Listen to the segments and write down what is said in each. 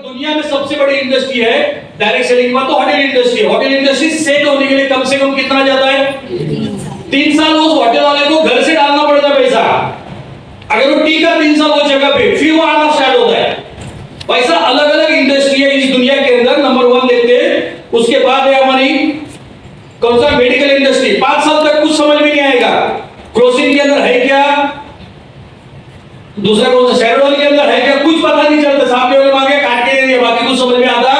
दुनिया में सबसे बड़ी इंडस्ट्री है डायरेक्ट सेलिंग में, तो होटल इंडस्ट्री है। होटल इंडस्ट्री सेट होने के लिए कम से कम कितना जाता है? 3 साल उस होटल वाले को घर से डालना पड़ता है पैसा। अगर वो टिका 3 साल वो जगह पे, फिर वो आना स्टार्ट होता है। पैसा अलग अलग इंडस्ट्री है इस दुनिया के अंदर। नंबर 1 देखते हैं, उसके बाद है हमारी कौन सा? Medical industry. 5 साल तक कुछ समझ में नहीं आएगा क्रोसिन के अंदर है क्या, दूसरा कौन सा शेरोडोल के अंदर है क्या, कुछ पता नहीं चलता। साहब ने मांगे काट के दे दिया, बाकी कुछ समझ में आता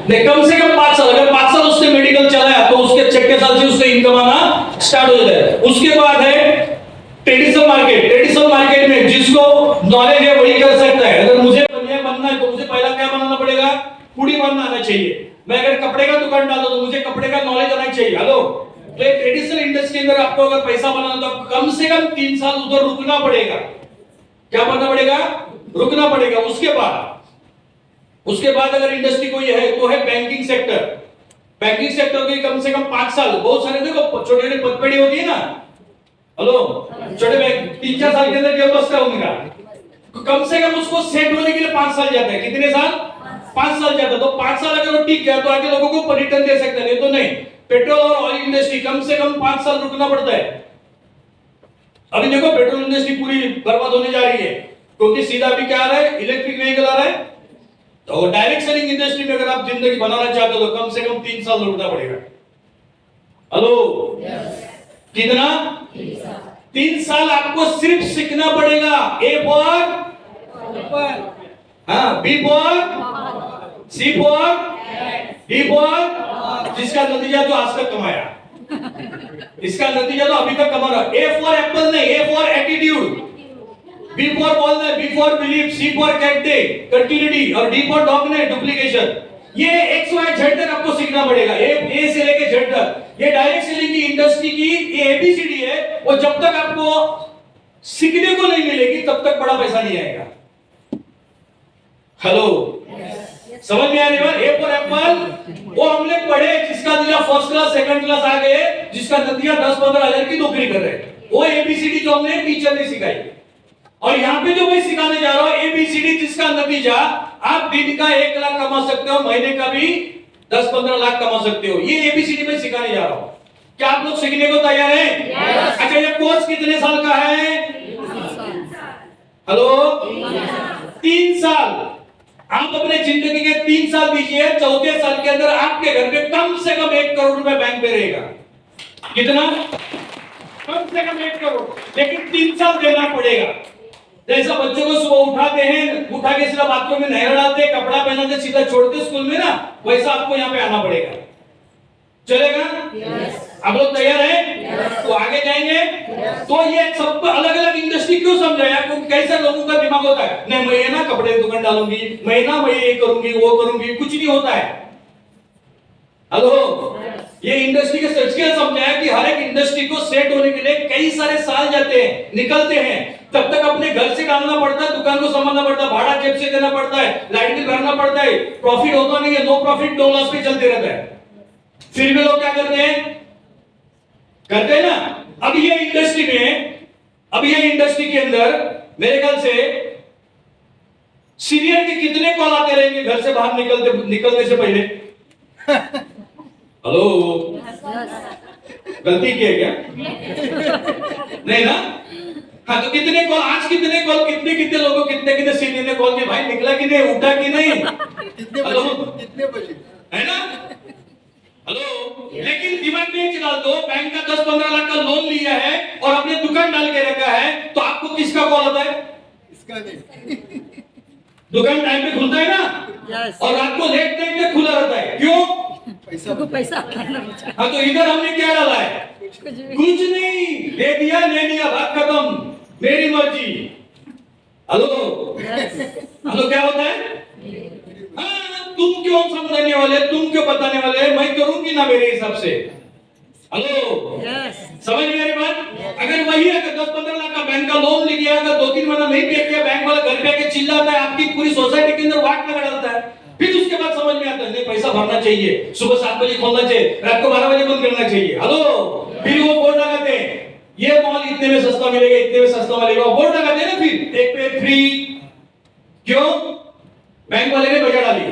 नहीं। कम से कम 5 साल, अगर 5 साल उसने मेडिकल चलाया तो उसके 6 साल से उसका इनकम आना स्टार्ट हो जाता है। उसके बाद है ट्रेडिशनल मार्केट। ट्रेडिशनल मार्केट में जिसको नॉलेज है वही कर सकता है। अगर मुझे बनिया बनना है तो मुझे पहला क्या बनाना पड़ेगा? पुड़ी बनना आना चाहिए। मैं अगर कपड़े का दुकान डालूं तो मुझे कपड़े का नॉलेज आना चाहिए। हेलो, तो एक ट्रेडिशनल इंडस्ट्री के अंदर आपको अगर पैसा बनाना तो आपको कम से कम 3 साल उधर रुकना पड़ेगा। क्या करना पड़ेगा? रुकना पड़ेगा। उसके बाद अगर इंडस्ट्री कोई है तो है बैंकिंग सेक्टर। बैंकिंग सेक्टर के कम से कम 5 साल। बहुत सारे देखो छोटे छोटे पदपेड़ी होती है ना, हेलो, छोटे बैंक 3-4 साल के अंदर क्या बसता होगा, कम से कम उसको सेट होने के लिए 5 साल जाता है। कितने साल? 5 साल जाता है। तो 5 साल अगर वो टिक गया तो आगे लोगों को रिटर्न दे सकते हैं, नहीं तो नहीं। पेट्रोल और ऑयल इंडस्ट्री कम से कम 5 साल रुकना पड़ता है। अभी देखो पेट्रोल इंडस्ट्री पूरी बर्बाद होने जा रही है क्योंकि सीधा भी क्या आ रहा है? इलेक्ट्रिक व्हीकल आ रहा है। तो डायरेक्ट सेलिंग इंडस्ट्री में अगर आप जिंदगी बनाना चाहते हो तो कम से कम 3 साल रुकना पड़ेगा। हेलो, कितना? 3 साल आपको सिर्फ सीखना पड़ेगा। ए फॉर हाँ, B for, C for, D for, जिसका नतीजा जो आज तक कमाया, इसका नतीजा तो अभी तक कमा रहा। ए फॉर एप्पल नहीं, A for attitude, B for ball नहीं, B for believe, C for कैटे कंटिन्यूटी और डी फॉर डॉग नहीं डुप्लीकेशन। ये एक्स वाई जेड तक आपको सीखना पड़ेगा, ए से लेके जेड तक। ये डायरेक्ट सेलिंग की इंडस्ट्री की ये एबीसीडी है। वो जब तक आपको सीखने को नहीं मिलेगी तब तक बड़ा पैसा नहीं आएगा। हेलो, समझ में आने वाला? ए फॉर एप्पल वो हमने पढ़े, जिसका नतीजा फर्स्ट क्लास सेकंड क्लास आ गए, जिसका नतीजा 10-15 हजार की नौकरी कर रहे हैं, वो एबीसीडी जो हमने टीचर ने सिखाई। और यहाँ पे जो मैं सिखाने जा रहा हूँ एबीसीडी, जिसका नतीजा आप दिन का 1 लाख कमा सकते हो, महीने का भी 10-15 लाख कमा सकते हो। ये एबीसीडी में सिखाने जा रहा हूँ। क्या आप लोग सीखने को तैयार हैं? अच्छा, ये कोर्स कितने साल का है? हेलो, 3 साल। आप अपने जिंदगी के 3 साल दीजिए, 4थे साल के अंदर आपके घर पे कम से कम 1 करोड़ रुपए बैंक पे रहेगा। कितना? कम से कम 1 करोड़, लेकिन 3 साल देना पड़ेगा। जैसा बच्चों को सुबह उठाते हैं, उठा के सीधा बाथरूम में नहर डालते, कपड़ा पहनाते, सीधा छोड़ते स्कूल में ना, वैसा आपको यहाँ पे आना पड़ेगा। चलेगा? आप लोग तैयार हैं? तो आगे जाएंगे। तो ये सब अलग अलग इंडस्ट्री क्यों समझाया? क्योंकि कैसे लोगों का दिमाग होता है, नहीं मैं ये ना कपड़े की दुकान डालूंगी, मैं ये करूंगी, वो करूंगी, कुछ नहीं होता है। हेलो, ये इंडस्ट्री के सच के समझाया कि हर एक इंडस्ट्री को सेट होने के लिए कई सारे साल जाते हैं, निकलते हैं। तब तक अपने घर से डालना पड़ता है, दुकान को संभालना पड़ता है, भाड़ा जेब से देना पड़ता है, लाइट बिल भरना पड़ता है, प्रॉफिट होता नहीं है, नो प्रॉफिट नो लॉस पे चलते रहता है। फिर भी लोग क्या करते हैं? करते हैं ना। अब ये इंडस्ट्री के अंदर मेरे ख्याल से सीनियर के कितने कॉल आते रहेंगे घर से बाहर निकलने से पहले? हेलो, गलती की है क्या? नहीं ना? हाँ, तो कितने कॉल आज, कितने लोगों, कितने सीनियर ने कॉल किया, भाई निकला कि नहीं, उठा कि नहीं? कितने बजे है ना? हेलो, लेकिन दिमाग में एक डाल दो, बैंक का 10-15 लाख का लोन लिया है और अपने दुकान डाल के रखा है, तो आपको किसका कॉल आता है? इसका नहीं। दुकान टाइम पे खुलता है ना, और रात को लेट टाइम पे खुला रहता है। क्यों? पैसा। हाँ, तो इधर हमने क्या डाला है? कुछ नहीं, दे दिया, बात खत्म, मेरी मर्जी। हेलो, क्या होता है? हाँ, तुम क्यों समझाने वाले, तुम क्यों बताने वाले, मैं करूंगी ना मेरे हिसाब से। हेलो, समझ में आ रही बात? अगर वही अगर 10-15 लाख का बैंक का लोन ले गया, अगर 2-3 महीना नहीं पे किया, बैंक वाला घर पे आके चिल्लाता है, आपकी पूरी सोसाइटी के अंदर वाट लगा डालता है, फिर उसके बाद समझ में आता है नहीं पैसा भरना चाहिए, सुबह 7 बजे खोलना चाहिए, रात को 12 बजे बंद करना चाहिए। हेलो, फिर वो बोर्ड लगाते हैं, ये मॉल इतने में सस्ता मिलेगा, इतने में सस्ता मिलेगा, बोर्ड लगाते हैं ना, फिर एक पे फ्री। क्यों? बैंक वाले ने बजा डाली।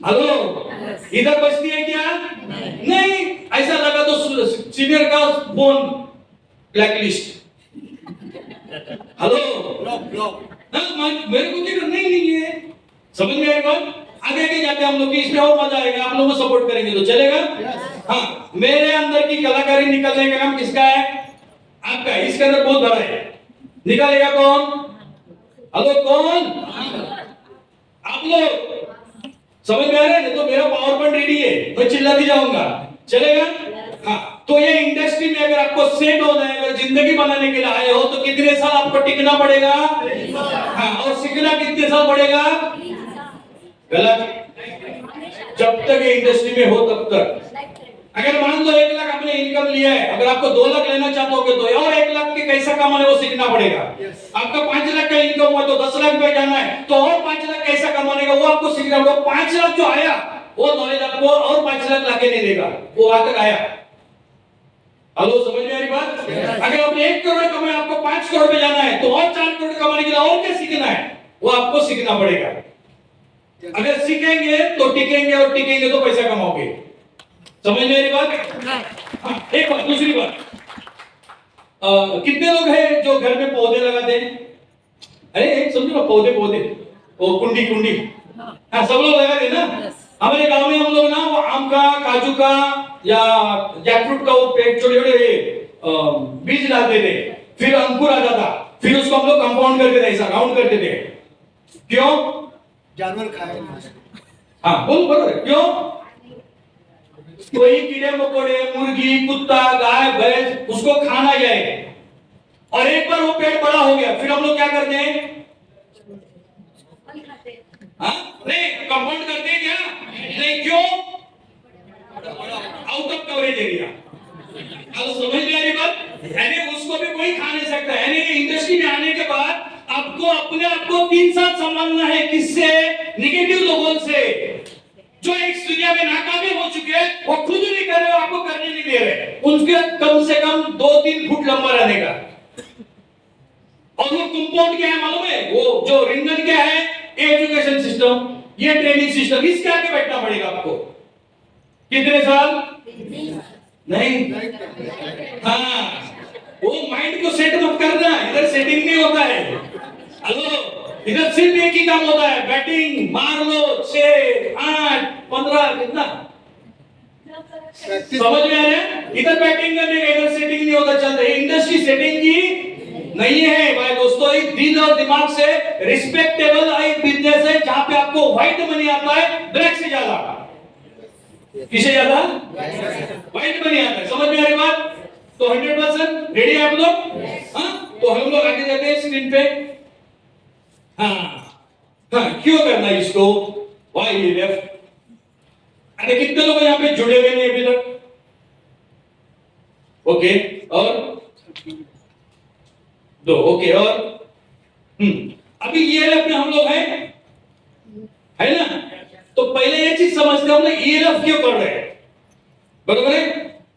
हेलो, इधर बचती है क्या? नहीं। ऐसा लगा तो सीनियर का phone blacklist. Hello, block block मेरे को क्या नहीं है। समझ में आई बात? आगे आगे जाते हम लोग, इसमें और मजा आएगा, आप लोगों को सपोर्ट करेंगे तो चलेगा। हाँ, मेरे अंदर की कलाकारी निकलने का काम किसका है? आपका। इसके अंदर बहुत भरा है, निकालेगा कौन? हेलो, कौन? आप लोग। समझ में आ रहा है? नहीं तो मेरा पावर पॉइंट रेडी है, मैं चिल्लाती जाऊंगा, चलेगा? हाँ, तो ये इंडस्ट्री में अगर आपको सेट होना है, अगर जिंदगी बनाने के लिए आए हो, तो कितने साल आपको टिकना पड़ेगा? हाँ, और सीखना कितने साल पड़ेगा? गलत। जब तक ये इंडस्ट्री में हो तब तक। अगर मान लो 1 लाख आपने इनकम लिया है, अगर आपको 2 लाख लेना चाहते हो तो और 1 लाख के कैसा कमाना है वो सीखना पड़ेगा। आपका 5 लाख का इनकम हुआ तो 10 लाख पे जाना है, तो और 5 लाख कैसा कमाने का वो आपको सीखना पड़ेगा। 5 लाख जो आया वो नॉलेज आपको और 5 लाख लाके नहीं देगा, वो वहां तक आया। हेलो, समझ में आ रही बात? अगर आपने 1 करोड़ कमाया, आपको 5 करोड़ पे जाना है, तो और 4 करोड़ कमाने के लिए और क्या सीखना है वो आपको सीखना पड़ेगा। अगर सीखेंगे तो टिकेंगे, और टिकेंगे तो पैसा कमाओगे। समझ में आ रही बात? हाँ, एक बात, दूसरी बात, कितने लोग हैं जो घर में पौधे लगाते हैं? अरे एक समझो ना, पौधे वो कुंडी हाँ, सब लोग लगाते हैं ना। हमारे गांव में हम लोग ना वो आम का, काजू का या जैकफ्रूट का वो पेड़ छोटे छोटे बीज डालते थे, फिर अंकुर आ जाता, फिर उसको हम लोग कंपाउंड करके ऐसा राउंड करते थे। क्यों? जानवर खाए। हाँ, बोल बरोबर, क्यों? कोई कीड़े मकोड़े, मुर्गी, कुत्ता, गाय, भैंस उसको खाना जाए। और एक बार वो पेड़ बड़ा हो गया, फिर हम लोग क्या करते हैं? हाँ, नहीं कंपाउंड करते हैं क्या? नहीं, क्यों? Out of coverage area. अब समझ में आ रही बात? यानी उसको भी कोई खा नहीं सकता। यानी इंडस्ट्री में आने के बाद आपको अपने आप को 3 साल संभालना है। किससे? निगेटिव लोगों से, जो इस दुनिया में नाकामयाब हो चुके हैं, वो खुद नहीं कर रहे, आपको करने नहीं दे रहे। उनके कम से कम 2-3 फुट लंबा रहने का। और वो कंपाउंड क्या है मालूम है? वो जो रिंगन क्या है? एजुकेशन सिस्टम, ये ट्रेनिंग सिस्टम, इसके आगे बैठना पड़ेगा आपको। कितने साल? नहीं। हाँ, वो माइंड को सेट मत करना, इधर सेटिंग नहीं होता है। हेलो, इधर सिर्फ एक ही काम होता है, बैटिंग मार लो 6, 8, 15 कितना? समझ में आ रहा है? इधर बैटिंग करने का, इधर सेटिंग नहीं होता, चल रही इंडस्ट्री सेटिंग की नहीं है भाई दोस्तों। एक दिल और दिमाग से रिस्पेक्टेबल एक बिजनेस है, जहां पे आपको व्हाइट मनी आता है ब्लैक से ज्यादा। किसे ज्यादा? व्हाइट मनी आता है। समझ में आ रही बात? तो 100% रेडी है आप लोग? हाँ, तो हम लोग आगे जाते हैं स्क्रीन पे। हाँ, क्यों करना इसको? Why left? अरे कितने लोग यहाँ पे जुड़े हुए नहीं अभी तक? ओके, और 2, ओके, और अभी ये लेफ्ट में हम लोग हैं, है ना? तो पहले ये चीज समझते हम लोग ELF क्यों कर रहे हैं, बरोबर है?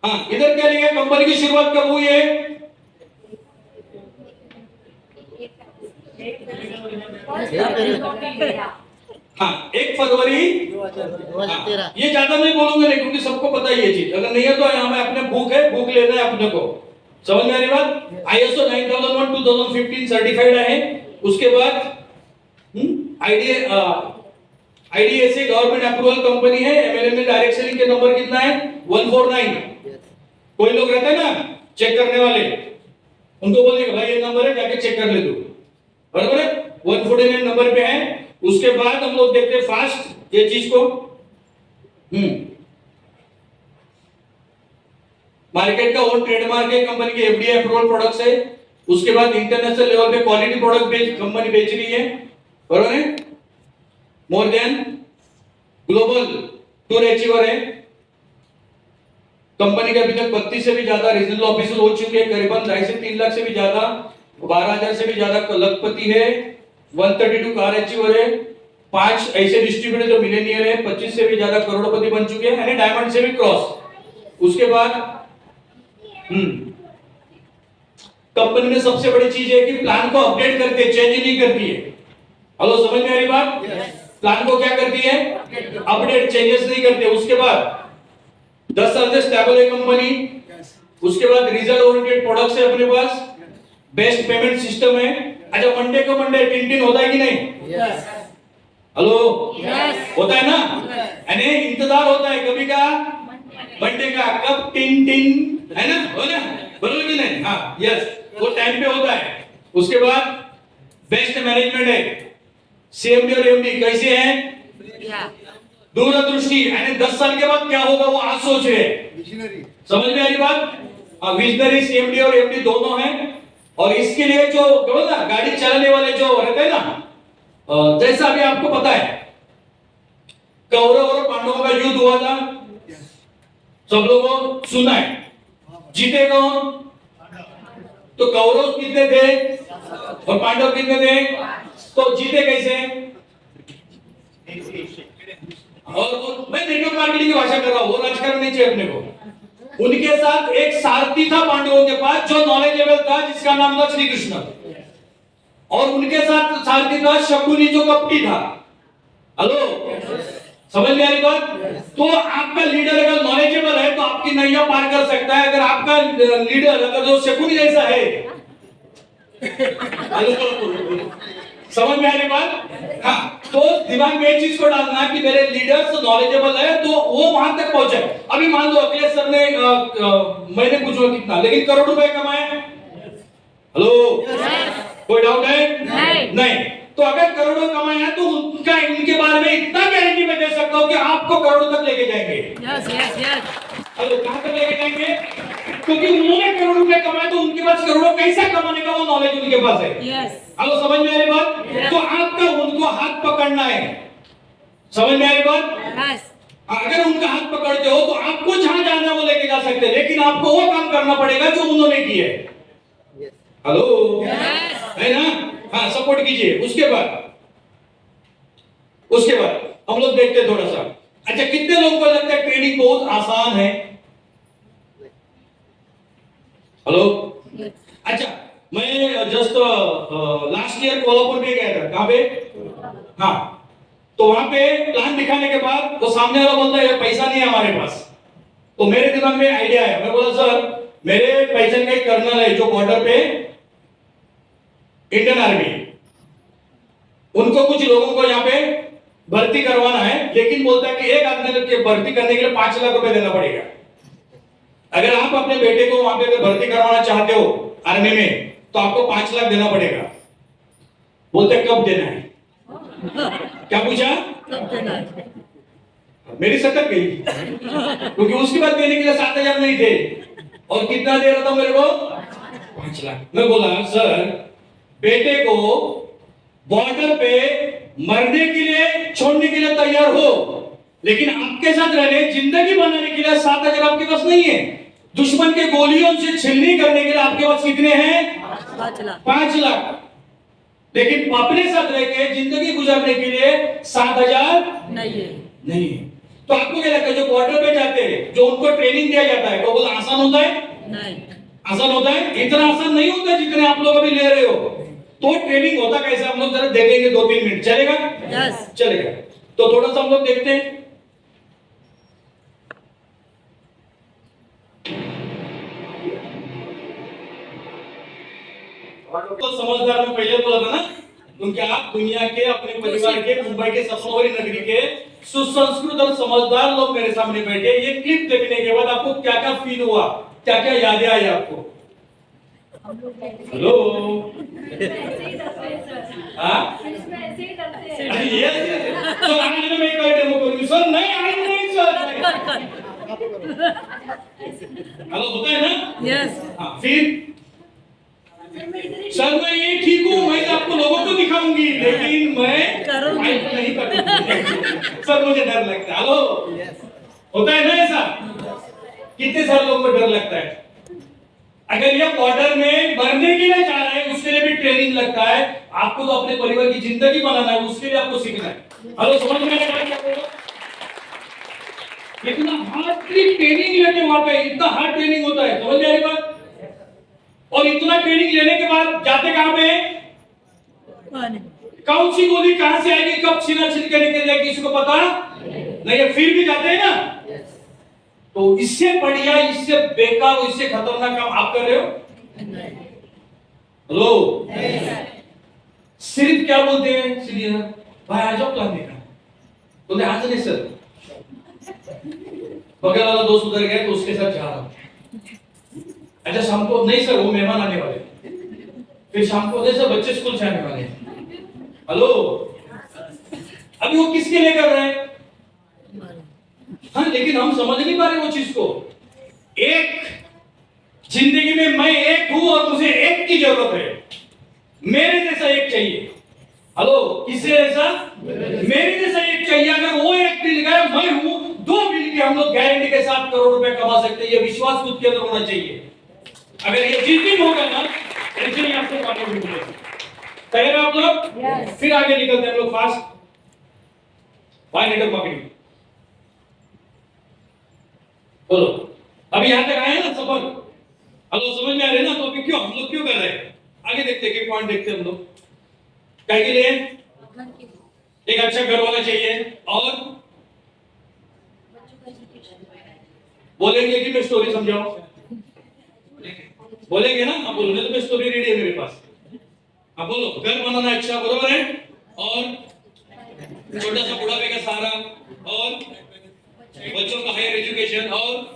हाँ, इधर क्या लिखा? कंपनी की शुरुआत कब हुई है? हाँ, 1 फरवरी 2013। ये ज्यादा नहीं बोलूंगा नहीं, क्योंकि सबको पता है ये चीज। अगर नहीं है तो यहाँ में अपने भूख लेना है अपने को। समझ में आ रही बात? ISO 9001 2015 सर्टिफाइड है। उसके बाद IDSA गवर्नमेंट अप्रूवल कंपनी है। MLM में डायरेक्ट सेलिंग के नंबर कितना है? 149। कोई लोग रहते हैं ना चेक करने वाले, उनको बोलेंगे भाई ये नंबर है, जाके चेक कर ले तू, बराबर है? 149 नंबर पे है। उसके बाद हम लोग देखते हैं फास्ट ये चीज को। मार्केट का ओन ट्रेडमार्क है, कंपनी के FDA अप्रूवल प्रोडक्ट्स है। उसके बाद इंटरनेशनल लेवल पे क्वालिटी प्रोडक्ट कंपनी बेच रही है, बराबर है? More than global tour achiever है। कंपनी के अभी तक 32 से भी ज्यादा रीजनल ऑफिसर हो चुके हैं, करीबन 2.5 से 3 लाख से भी ज्यादा, 12,000 से भी ज्यादा लखपति है, 132 कार अचीवर है, 5 ऐसे डिस्ट्रीब्यूटर जो मिलेनियर है, 25 से भी ज्यादा करोड़पति बन चुके हैं, यानी डायमंड से भी क्रॉस। उसके बाद कंपनी में सबसे बड़ी चीज है कि प्लान को अपडेट करके चेंज नहीं करती है। हेलो, समझ में आ रही बात? प्लान को क्या करती है, अपडेट, चेंजेस नहीं करते। उसके बाद 10 साल से स्टेबल है कंपनी। उसके बाद रिजल्ट ओरिएंटेड प्रोडक्ट्स है अपने पास, बेस्ट पेमेंट सिस्टम है। अच्छा, मंडे को मंडे टिन होता है कि नहीं? Yes hello, Yes. होता है ना? यानी इंतजार होता है कभी का, मंडे का, कब टिन है ना, हो ना, बोलो कि नहीं? हाँ, यस, वो टाइम पे होता है। उसके बाद बेस्ट मैनेजमेंट है, सीएमडी और एमडी कैसे हैं, Yeah. दूरदृष्टि, यानी 10 साल के बाद क्या होगा वो आज सोच रहे हैं। मिशनरी समझ में आ रही बात? विजनरी सीएमडी और एमडी दोनों हैं। और इसके लिए जो बोलो ना, गाड़ी चलाने वाले जो रहते हैं ना, जैसा अभी आपको पता है कौरव और पांडवों का युद्ध हुआ था, सब लोगों सुना है। जीते कौन? तो कौरव कितने थे और पांडव कितने थे? तो जीते कैसे? और मैं नेटवर्क मार्केटिंग की भाषा कर रहा हूं, वो राजकारण नहीं चाहिए अपने को। उनके साथ एक सारथी था पांडवों के पास जो नॉलेजेबल था, जिसका नाम था श्री कृष्ण। और उनके साथ सारथी था शकुनी जो कपटी था। हेलो, समझ में आ रही बात? तो आपका लीडर अगर नॉलेजेबल है तो आपकी नैया पार कर सकता है। अगर आपका लीडर अगर जो शकुनी जैसा है, समझ में आ रही बात? हाँ, तो दिमाग में एक चीज को डालना कि मेरे लीडर्स नॉलेजेबल है तो वो वहां तक पहुंचे। अभी मान लो अखिलेश सर ने मैंने पूछा कितना, लेकिन करोड़ रुपए कमाए। हेलो, कोई डाउट है? नहीं। तो अगर करोड़ों कमाया तो उनका, इनके बारे में इतना गारंटी मैं दे सकता हूं कि आपको करोड़ों तक लेके जाएंगे। Yes, yes, yes. हेलो, कहां तक लेके जाएंगे? क्योंकि उन्होंने करोड़ों रुपए कमाए तो उनके पास करोड़ों कैसा कमाने का वो नॉलेज उनके पास है। Yes. हेलो, समझ में आ रही बात? Yes. तो आपका उनको हाथ पकड़ना है। समझ में आ रही बात? Yes. अगर उनका हाथ पकड़ते हो तो आपको जहां जाना है वो लेके जा सकते हैं, लेकिन आपको वो काम करना पड़ेगा जो उन्होंने किया है। Hello, Yes. है ना? हाँ, सपोर्ट कीजिए। उसके बाद हम लोग देखते हैं थोड़ा सा। अच्छा, कितने लोगों को लगता है ट्रेडिंग बहुत आसान है? हेलो, अच्छा, मैं जस्ट लास्ट ईयर कोल्हापुर में गया था। कहां पे? हाँ, तो वहां पे प्लान दिखाने के बाद वो सामने वाला बोलता है पैसा नहीं है हमारे पास। तो मेरे दिमाग में आइडिया है, मैं बोला सर मेरे पहचान का एक कर्नल है जो बॉर्डर पे इंडियन आर्मी, उनको कुछ लोगों को यहाँ पे भर्ती करवाना है, लेकिन बोलता है कि एक आदमी के भर्ती करने के लिए 5 लाख रुपए देना पड़ेगा। अगर आप अपने बेटे को वहां पे अगर भर्ती करवाना चाहते हो आर्मी में तो आपको 5 लाख देना पड़ेगा। बोलते कब देना है? क्या पूछा? कब देना है? मेरी सटक गई क्योंकि उसके बाद देने के लिए 7,000 नहीं थे और कितना दे रहा था मेरे को? 5 लाख। मैं बोला सर बेटे को बॉर्डर पे मरने के लिए छोड़ने के लिए तैयार हो, लेकिन आपके साथ रहने जिंदगी बनाने के लिए 7,000 आपके पास नहीं है। दुश्मन के गोलियों से छिलनी करने के लिए आपके पास कितने हैं? 5 लाख। 5 लाख। लेकिन अपने साथ रह के जिंदगी गुजारने के लिए 7,000 नहीं है। नहीं है। तो आपको क्या लगता है जो बॉर्डर पे जाते हैं, जो उनको ट्रेनिंग दिया जाता है, वो बहुत आसान होता है? नहीं। आसान होता है? इतना आसान नहीं होता जितने आप लोग अभी ले रहे हो। तो ट्रेनिंग होता कैसे हम लोग जरा देखेंगे 2-3 मिनट, चलेगा? Yes. चलेगा। तो थोड़ा सा हम लोग देखते हैं। तो समझदार में पहले बोला था ना, क्योंकि आप दुनिया के, अपने परिवार के, मुंबई के सपनों वाली नगरी के सुसंस्कृत और समझदार लोग मेरे सामने बैठे। ये क्लिप देखने के बाद आपको क्या क्या फील हुआ, क्या क्या यादें आई आपको? हेलो, हाँ? Yes, so आज मैं एक और डेमो करूंगी सर। नहीं आज नहीं सर। कर। हेलो, होता है ना? Yes. हाँ, फिर सर मैं ये ठीक हूँ, मैं आपको लोगों को दिखाऊंगी, लेकिन मैं करूंगी नहीं करूंगी सर, मुझे डर लगता है। हेलो, होता है ना ऐसा? कितने सारे लोगों को डर लगता है? अगर ये बॉर्डर में मरने के लिए जा रहे हैं उसके लिए भी ट्रेनिंग लगता है। आपको तो अपने परिवार की जिंदगी बनाना है, उसके लिए आपको सीखना है। हेलो, समझ में आ रहा है? इतना हार्ड ट्रेनिंग लेके वहां पे इतना हार्ड ट्रेनिंग होता है, समझ में आ रही बात? और इतना ट्रेनिंग लेने के बाद जाते कहां पे हैं? कौन सी गोली कहां से आएगी, कब सीना छिल के निकल जाएगी, किसी को पता नहीं है, फिर भी जाते हैं ना। तो इससे बढ़िया, इससे बेकार, इससे खतरनाक काम आप कर रहे हो। हेलो, सिर्फ क्या बोलते हैं, सीधे भाई आ जाओ प्लान देखा, बोलते आज नहीं सर, बगल वाला दोस्त उधर गया तो उसके साथ जा रहा हूं। अच्छा शाम को नहीं सर, वो मेहमान आने वाले, फिर शाम को नहीं सर, बच्चे स्कूल से आने वाले हैं। हेलो, अभी वो किसके लिए कर रहे हैं? हाँ, लेकिन हम समझ नहीं पा रहे वो चीज को। एक जिंदगी में मैं एक हूं और मुझे एक की जरूरत है, मेरे जैसा एक चाहिए। हेलो, किससे ऐसा? मेरे जैसा एक चाहिए। अगर वो एक मिल गया, मैं हूं, दो मिल के हम लोग गारंटी के साथ करोड़ रुपए कमा सकते हैं। ये विश्वास खुद के अंदर होना चाहिए। अगर ये जिद्दी होगा ना, ऐसे ही आपको कामयाबी मिलेगी। तैयार आप लोग? फिर आगे निकलते हैं हम लोग फास्ट। बाय नेटवर्क मार्केटिंग, बोलो अभी यहां तक आए ना सफर। हेलो, समझ में आ रहे हैं ना? तो अभी क्यों हम लोग क्यों कर रहे हैं? आगे देखते हैं, पॉइंट देखते हैं हम लोग। क्या के लिए? एक अच्छा घर वाला चाहिए, और बोलेंगे कि मैं स्टोरी समझाऊं, बोलेंगे ना? हाँ बोलो, नहीं तो मैं स्टोरी रेडी है मेरे पास। हाँ बोलो, घर बनाना अच्छा, बरोबर है, और छोटा सा बुढ़ापे का सहारा, और बच्चों का हायर एजुकेशन, और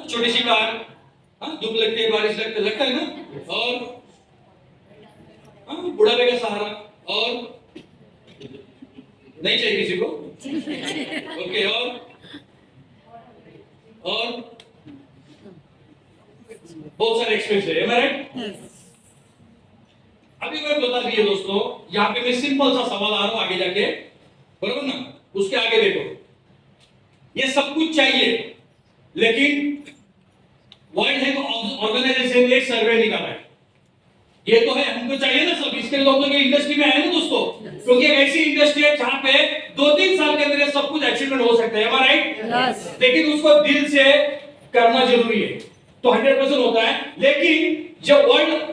छोटी सी कार, धूप लगती है, बारिश लगता है ना, और बुढ़ापे का सहारा, और नहीं चाहिए किसी को, ओके, और बहुत सारे एक्सपेंस है, राइट? अभी मैं बता दिए दोस्तों, यहाँ पे मैं सिंपल सा सवाल आ रहा हूं आगे जाके, बरोबर ना? उसके आगे देखो, ये सब कुछ चाहिए, लेकिन वर्ल्ड हेल्थ ऑर्गेनाइजेशन ने एक सर्वे निकाला है। ये तो है, हमको चाहिए ना सब, इसके लिए हम लोग इंडस्ट्री में आए ना दोस्तों, क्योंकि एक ऐसी इंडस्ट्री है जहां पे 2-3 साल के अंदर सब कुछ अचीवमेंट हो सकता है, राइट? लेकिन उसको दिल से करना जरूरी है, तो 100% होता है। लेकिन जब वर्ल्ड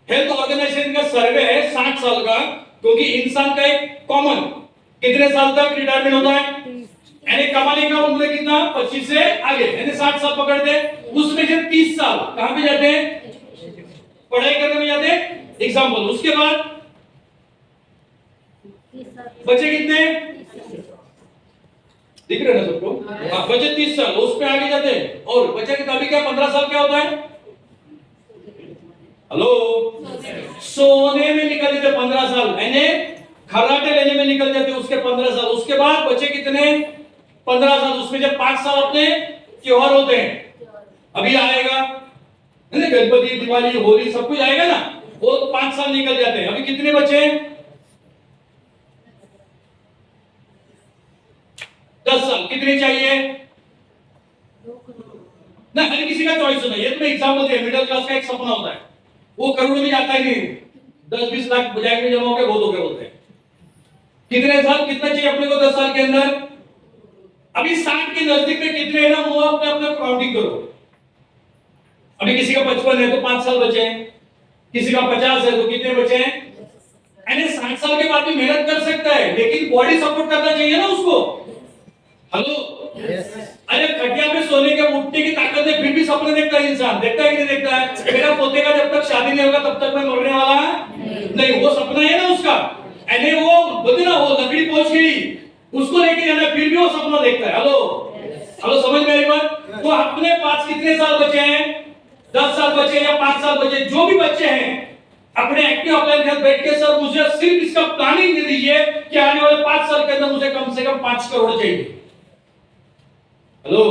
हेल्थ ऑर्गेनाइजेशन का सर्वे है 60 साल का, क्योंकि इंसान का एक कॉमन कितने साल तक रिटायरमेंट होता है, यानी कमाने का उम्र कितना, 25 से आगे, यानी 60 साल पकड़ते हैं। उसमें से 30 साल कहां पे जाते हैं? पढ़ाई करने में जाते हैं, एग्जाम्पल। उसके बाद बचे कितने? दिख रहे ना सबको? हाँ, बचे 30 साल, उसमें आगे जाते हैं। और बचे कितना? अभी क्या 15 साल क्या होता है? हेलो, सोने में निकल जाते 15 साल, यानी खर्राटे लेने में निकल जाते उसके 15 साल। उसके बाद बचे कितने? 15 साल। उसमें जब 5 साल अपने त्योहार होते हैं, अभी आएगा गणपति, दिवाली, होली, सब कुछ आएगा ना, वो 5 साल निकल जाते हैं। अभी कितने बचे? 10 साल। कितने चाहिए ना? हर किसी का चॉइस होना, ये तो मैं एग्जांपल दिया, मिडिल क्लास का एक सपना होता है, वो करोड़ों में जाता ही नहीं, 10-20 लाख बजाय में जमा हो गए, बहुत हो गए बोलते हैं। कितने साल, कितना चाहिए अपने को 10 साल के अंदर? अभी 60 के नजदीक में कितने है ना, वो अपने अपना काउंटिंग करो। अभी किसी का 55 है तो 5 साल बचे हैं, किसी का 50 है तो कितने बचे हैं? यानी 60 साल के बाद भी मेहनत कर सकता है, लेकिन बॉडी सपोर्ट करना चाहिए ना उसको। हेलो, अरे खटिया पे सोने के उठने की ताकत है, फिर भी सपने देखता है इंसान, देखता है कि नहीं देखता है? मेरा पोते का जब तक शादी नहीं होगा तब तक मैं मरने वाला नहीं, वो सपना है ना उसका। यानी वो बोलते ना, वो लकड़ी पहुंच गई, उसको लेके जाना, फिर भी वो सपना देखता है। हेलो, समझ में आई बात? तो अपने पास कितने साल बचे हैं? 10 साल बचे या 5 साल बचे, जो भी बच्चे हैं, अपने एक्टिव अपलाइन के साथ बैठ के, सर मुझे सिर्फ इसका प्लानिंग दे दीजिए कि आने वाले 5 साल के अंदर मुझे कम से कम 5 करोड़ चाहिए। हेलो,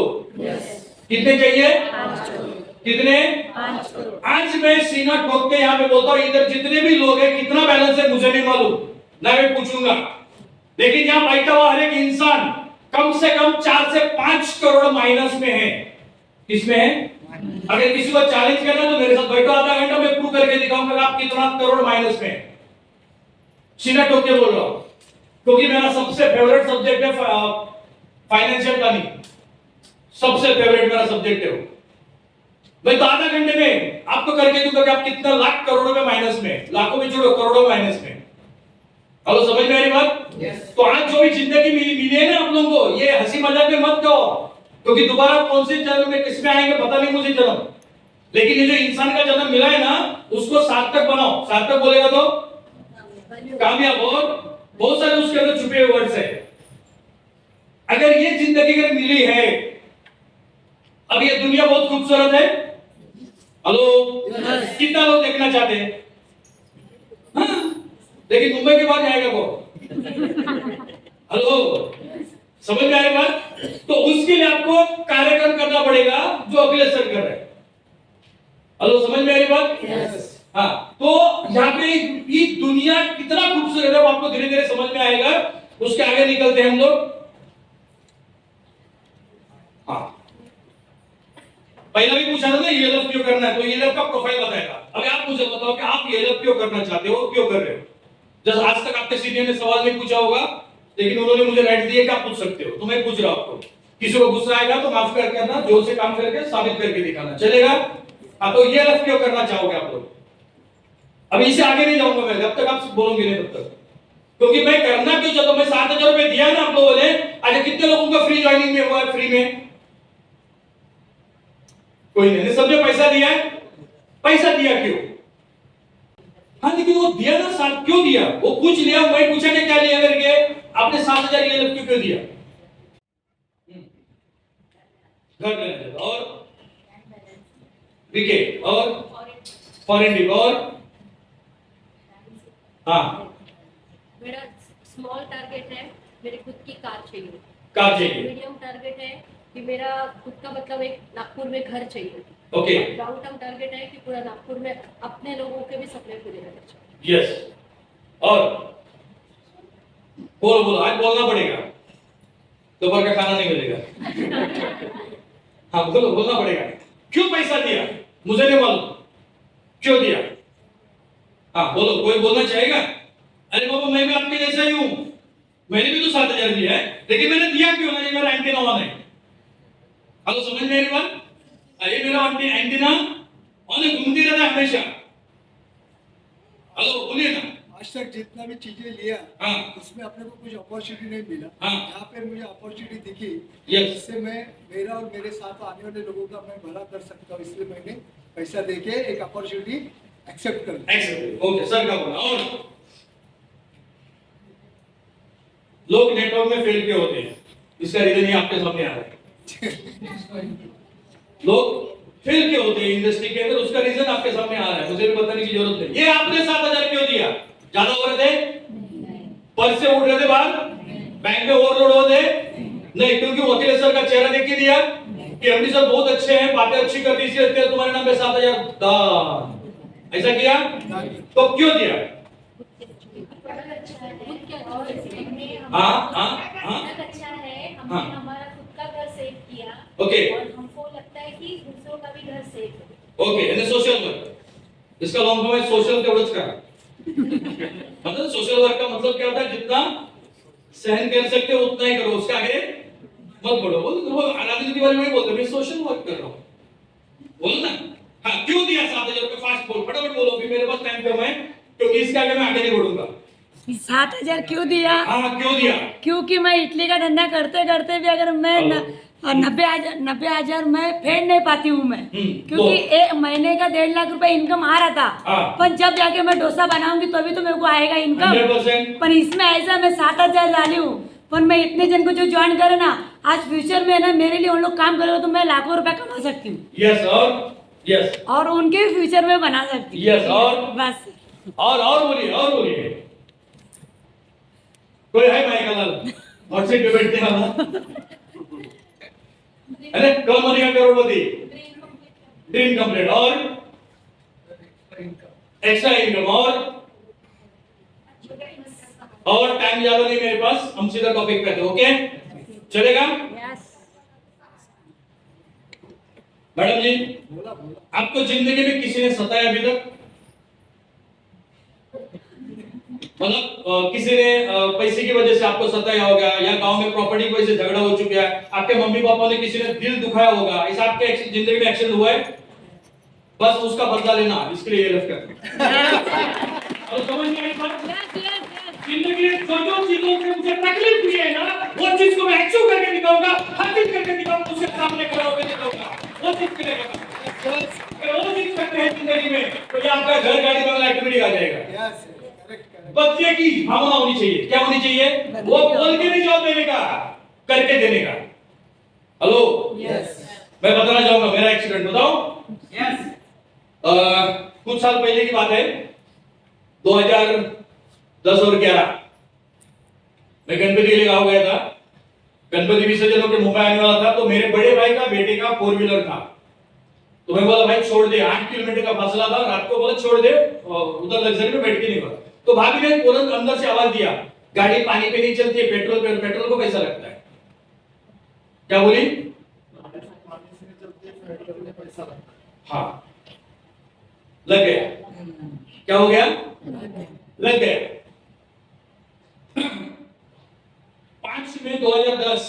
कितने चाहिए? 5 करोड़। कितने? 5 करोड़। आज मैं सीना ठोक के यहाँ पे बोलता हूँ, इधर जितने भी लोग हैं, कितना बैलेंस है मुझे नहीं मालूम, ना मैं पूछूंगा, लेकिन यहाँ बैठा हुआ हर एक इंसान कम से कम 4 से 5 करोड़ माइनस में है। किसमें है? अगर किसी को चैलेंज करना तो मेरे साथ बैठो, आधा घंटा मैं प्रूव करके दिखाऊंगा आप कितना करोड़ माइनस में है। सीना ठोक के बोल रहा हूं, क्योंकि मेरा सबसे फेवरेट सब्जेक्ट है फाइनेंशियल प्लानिंग, सबसे फेवरेट मेरा सब्जेक्ट है वो। मैं तो आधा घंटे में आपको करके दूंगा कि आप कितना लाख करोड़ों में माइनस में, लाखों में छोड़ो, करोड़ों माइनस में। हेलो, समझ में आ रही बात? तो आज जो भी जिंदगी मिली है ना आप लोगों को, ये हंसी मजाक में मत कहो, क्योंकि दोबारा कौन से जन्म में किस में आएंगे पता नहीं मुझे जन्म। लेकिन ये जो इंसान का जन्म मिला है ना, उसको सार्थक बनाओ। सार्थक बोलेगा तो कामयाब, और बहुत सारे उसके अंदर छुपे हुए वर्ड्स है। अगर ये जिंदगी अगर मिली है, अब ये दुनिया बहुत खूबसूरत है। हेलो, कितना लोग देखना चाहते हैं? हाँ? लेकिन मुंबई के बाद जाएगा वो। हेलो, समझ में आ रही बात? तो उसके लिए आपको कार्यक्रम करना पड़ेगा जो अगले सर कर रहे हैं। हेलो, समझ में आ रही बात? हाँ, तो यहाँ पे ये दुनिया कितना खूबसूरत है वो आपको धीरे धीरे समझ में आएगा। उसके आगे निकलते हैं हम लोग। हाँ, पहला भी पूछा था ना ELF क्यों करना है, तो ELF का प्रोफाइल बताएगा। अभी आप मुझे बताओ कि आप ELF क्यों करना चाहते हो, क्यों कर रहे हो? जैसे आज तक आपके सीनियर ने सवाल नहीं पूछा होगा, लेकिन उन्होंने मुझे राइट दिए कि आप पूछ सकते हो, तो मैं पूछ रहा हूं आपको। किसी को गुस्सा आएगा तो माफ करके आना, जोर से काम करके साबित करके दिखाना, चलेगा? हाँ, तो ELF क्यों करना चाहोगे आप लोग? अभी इसे आगे नहीं जाऊंगा मैं, जब तक आप बोलोगे नहीं तब तक, क्योंकि मैं करना क्यों चाहता हूं। मैं 7,000 रुपए दिया ना आप लोगों ने, आज कितने लोगों का फ्री ज्वाइनिंग में हुआ है? फ्री में कोई नहीं, सबने पैसा दिया है। पैसा दिया क्यों? हाँ, लेकिन वो दिया ना, साथ क्यों दिया? वो पूछ लिया, मैं पूछा कि क्या लिया करके, आपने 7,000 ELF क्यों दिया? घर लेना, और विकेट, और फॉरेन डिप, और हाँ, मेरा स्मॉल टारगेट है, मेरे खुद की कार चाहिए। कार चाहिए। मीडियम टारगेट है कि मेरा खुद का मतलब एक नागपुर में घर चाहिए। ओके। लॉन्ग टर्म टारगेट है कि पूरा नागपुर में अपने लोगों के भी सपने पूरे करने चाहिए। यस, और बोलो बोलो, आज बोलना पड़ेगा, दोपहर का खाना नहीं मिलेगा। हाँ बोलो, बोलना पड़ेगा। क्यों पैसा दिया? मुझे नहीं मालूम क्यों दिया। हाँ बोलो, कोई बोलना चाहेगा? अरे बाबा, मैं भी आपके जैसा ही हूं, मैंने भी तो 7,000 दिया है, लेकिन मैंने दिया क्यों ना? ये मेरा एंटीना ऑन है। हेलो, समझ में आ रही बात? ये मेरा एंटीना ऑन है, घूमती रहता है हमेशा। हेलो, बोलिए ना। आज तक जितना भी चीजें लिया, हाँ, उसमें अपने को कुछ अपॉर्चुनिटी नहीं मिला। हाँ, यहाँ पे मुझे अपॉर्चुनिटी दिखी, यस, जिससे मैं मेरा और मेरे साथ आने वाले लोगों का मैं भला कर सकता हूँ, इसलिए मैंने पैसा देके एक अपॉर्चुनिटी एक्सेप्ट कर ली। एक्सेप्ट। ओके, सर का बोला। और लोग नेटवर्क में फेल क्यों होते हैं? इसका रीजन ये आपके सामने आ रहा है। लोग फेल क्यों होते हैं इंडस्ट्री के अंदर, उसका रीजन आपके सामने आ रहा है, मुझे भी बताने की जरूरत नहीं। ये आपने 7,000 क्यों दिया? ज्यादा हो रहे थे? पर्स से उड़ रहे थे बाहर? बैंक में ओवरलोड हो थे? नहीं, क्योंकि वकील सर का चेहरा देख के दिया कि एमडी सर बहुत अच्छे हैं, बातें अच्छी करती, इसलिए तुम्हारे नाम पे 7,000 दान। ऐसा किया? तो क्यों दिया? हाँ हाँ हाँ, अच्छा है, हमने हाँ, हमारा खुद का घर सेव किया। ओके, और हमको लगता है कि दूसरों का भी घर सेव हो। ओके, यानी सोशल वर्क। इसका लॉन्ग फॉर्म है सोशल तेवढंच करा। मतलब सोशल वर्क का मतलब क्या होता है? जितना सहन कर सकते हो उतना ही करो, उसके आगे मत बढ़ो। वो राजनीति के बारे में बोलते हैं, मैं सोशल वर्क कर रहा हूँ, बोलो ना। हाँ, क्यों दिया 7,000 रुपए? फास्ट बोल, फटाफट बोलो, फिर मेरे पास टाइम कम है, क्योंकि इसके आगे मैं आगे नहीं बढ़ूंगा। 7,000 क्यों दिया? हाँ, क्यों दिया? क्योंकि मैं इडली का धंधा करते करते भी अगर मैं 90,000 मैं फेड नहीं पाती हूँ मैं, क्योंकि एक महीने का 1.5 लाख रुपए इनकम आ रहा था। हाँ। पर जब जाके मैं डोसा बनाऊंगी तभी तो मेरे को आएगा इनकम। 100%। पर इसमें ऐसा मैं 7,000 डाली हूँ, पर मैं इतने जन को जो ज्वाइन करे ना, आज फ्यूचर में ना मेरे लिए उन लोग काम करेगा तो मैं लाखों रुपए कमा सकती हूँ। यस, यस, और उनके फ्यूचर में बना सकती हूँ। यस, और बस। और बोलिए, और बोलिए। कोई है माइकल और सीट पे बैठते हैं ना? अरे कम बनेगा करोड़पति, ड्रीम कंप्लीट, और एक्स्ट्रा इनकम, और टाइम ज्यादा नहीं मेरे पास, हम सीधा टॉपिक पे आते हैं। ओके, चलेगा? मैडम जी, आपको जिंदगी में किसी ने सताया अभी तक? मतलब किसी ने पैसे की वजह से आपको सताया होगा, या गांव में प्रॉपर्टी की वजह से झगड़ा हो चुका है, आपके मम्मी पापा ने किसी ने दिल दुखाया होगा, ऐसा आपके जिंदगी में एक्सीडेंट हुआ है? बस उसका बदला लेना, इसके लिए ELF कर। और समझ में आई बात? जिंदगी में जो जो चीजों से मुझे तकलीफ हुई है ना, वो चीज को मैं अचीव करके दिखाऊंगा, हासिल करके दिखाऊंगा, उसके सामने खड़ा होकर दिखाऊंगा, वो चीज करेगा। अगर वो चीज करते हैं जिंदगी में, तो ये आपका घर गाड़ी बंगला ऑटोमेटिक आ जाएगा। Yes, correct. बदले की भावना होनी चाहिए। क्या होनी चाहिए? वो बोल के नहीं जवाब देने का, करके देने का। हेलो, यस मैं बताना चाहूंगा मेरा एक्सीडेंट, बताओ। यस कुछ साल पहले की बात है, 2010 और 11 मैं गणपति के लिए गाँव गया था। गणपति विसर्जन होकर मुंबई आने वाला था, तो मेरे बड़े भाई का बेटे का 4 व्हीलर था। तो मैं बोला भाई छोड़ दे, 8 किलोमीटर का फासला था, रात को बोला छोड़ दे, उधर लग्जरी में बैठ के नहीं बोला। तो भाभी ने तुरंत अंदर से आवाज दिया, गाड़ी पानी पे नहीं चलती है, पेट्रोल पे, पेट्रोल को कैसा लगता है? क्या बोली? हाँ, लग गया। क्या हो गया? लग गया। 5 मई 2010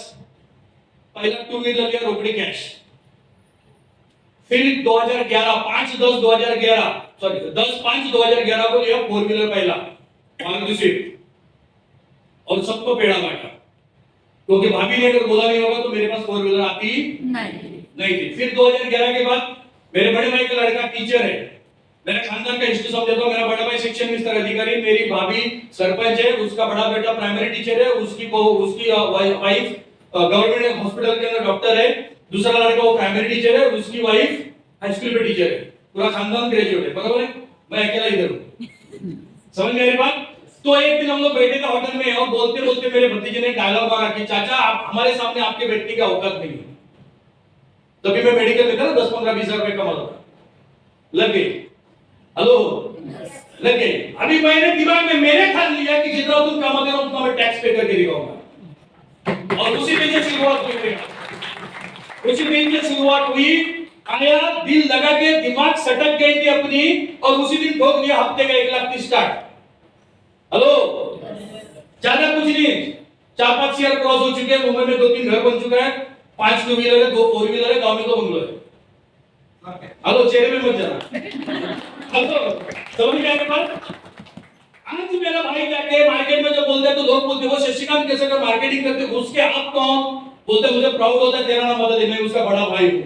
पहला 2 व्हीलर लिया, रोकड़ी कैश। फिर 2011 5/10/2011 सॉरी 10/5/2011 को लिया 4 व्हीलर पहला, मारुति स्विफ्ट, और सबको पेड़ा बांटा, क्योंकि भाभी ने अगर बोला नहीं होगा तो मेरे पास 4 व्हीलर आती नहीं थी। फिर 2011 के बाद मेरे बड़े भाई का लड़का टीचर है, मेरे खानदान का हिस्ट्री समझाता हूं। मेरा बड़ा भाई शिक्षण विस्तार अधिकारी, मेरी भाभी सरपंच है, उसका बड़ा बेटा प्राइमरी टीचर है, उसकी वाइफ गवर्नमेंट हॉस्पिटल के अंदर डॉक्टर है, दूसरा लड़का वो प्राइमरी टीचर है, उसकी वाइफ हाई स्कूल पे टीचर है, पूरा खानदान ग्रेजुएट है, बराबर है। मैं अकेला इधर हूं, समझ मेरी बात। तो एक दिन हम लोग बैठे थे होटल में, और बोलते बोलते मेरे भतीजे ने डायलॉग मारा कि चाचा आप हमारे सामने आपके बैठने की औकात नहीं है। तभी मैं मेडिकल में था ना, 10-15-20 रुपए कमाता था। लग गई, हेलो, लग गई। अभी मैंने दिमाग में मैंने ठान लिया कि जितना तुम कमाते हो उतना मैं टैक्स पे करके दिखाऊंगा, और उसी दिन से शुरुआत हुई। उसी दिन से शुरुआत हुई, आया दिल लगा के, दिमाग सटक गई थी अपनी, और उसी दिन ठोक दिया हफ्ते का 1 लाख 30 स्टार्ट। हेलो, ज्यादा कुछ नहीं, 4-5 ईयर क्रॉस हो चुके हैं, मुंबई में 2-3 घर बन चुका है, 5 2 व्हीलर है, 2 4 व्हीलर है, गांव में 2 बंगलो है। हेलो, चेहरे में मत जाना। हेलो, समझ गए मेरी बात? आज मेरा भाई जाके मार्केट में जो बोलते हैं तो लोग बोलते हैं वो शशिकांत कैसे कर मार्केटिंग करते, उसके आप कौन? बोलते मुझे प्राउड होता है तेरा नाम बता दे, मैं उसका बड़ा भाई हूं।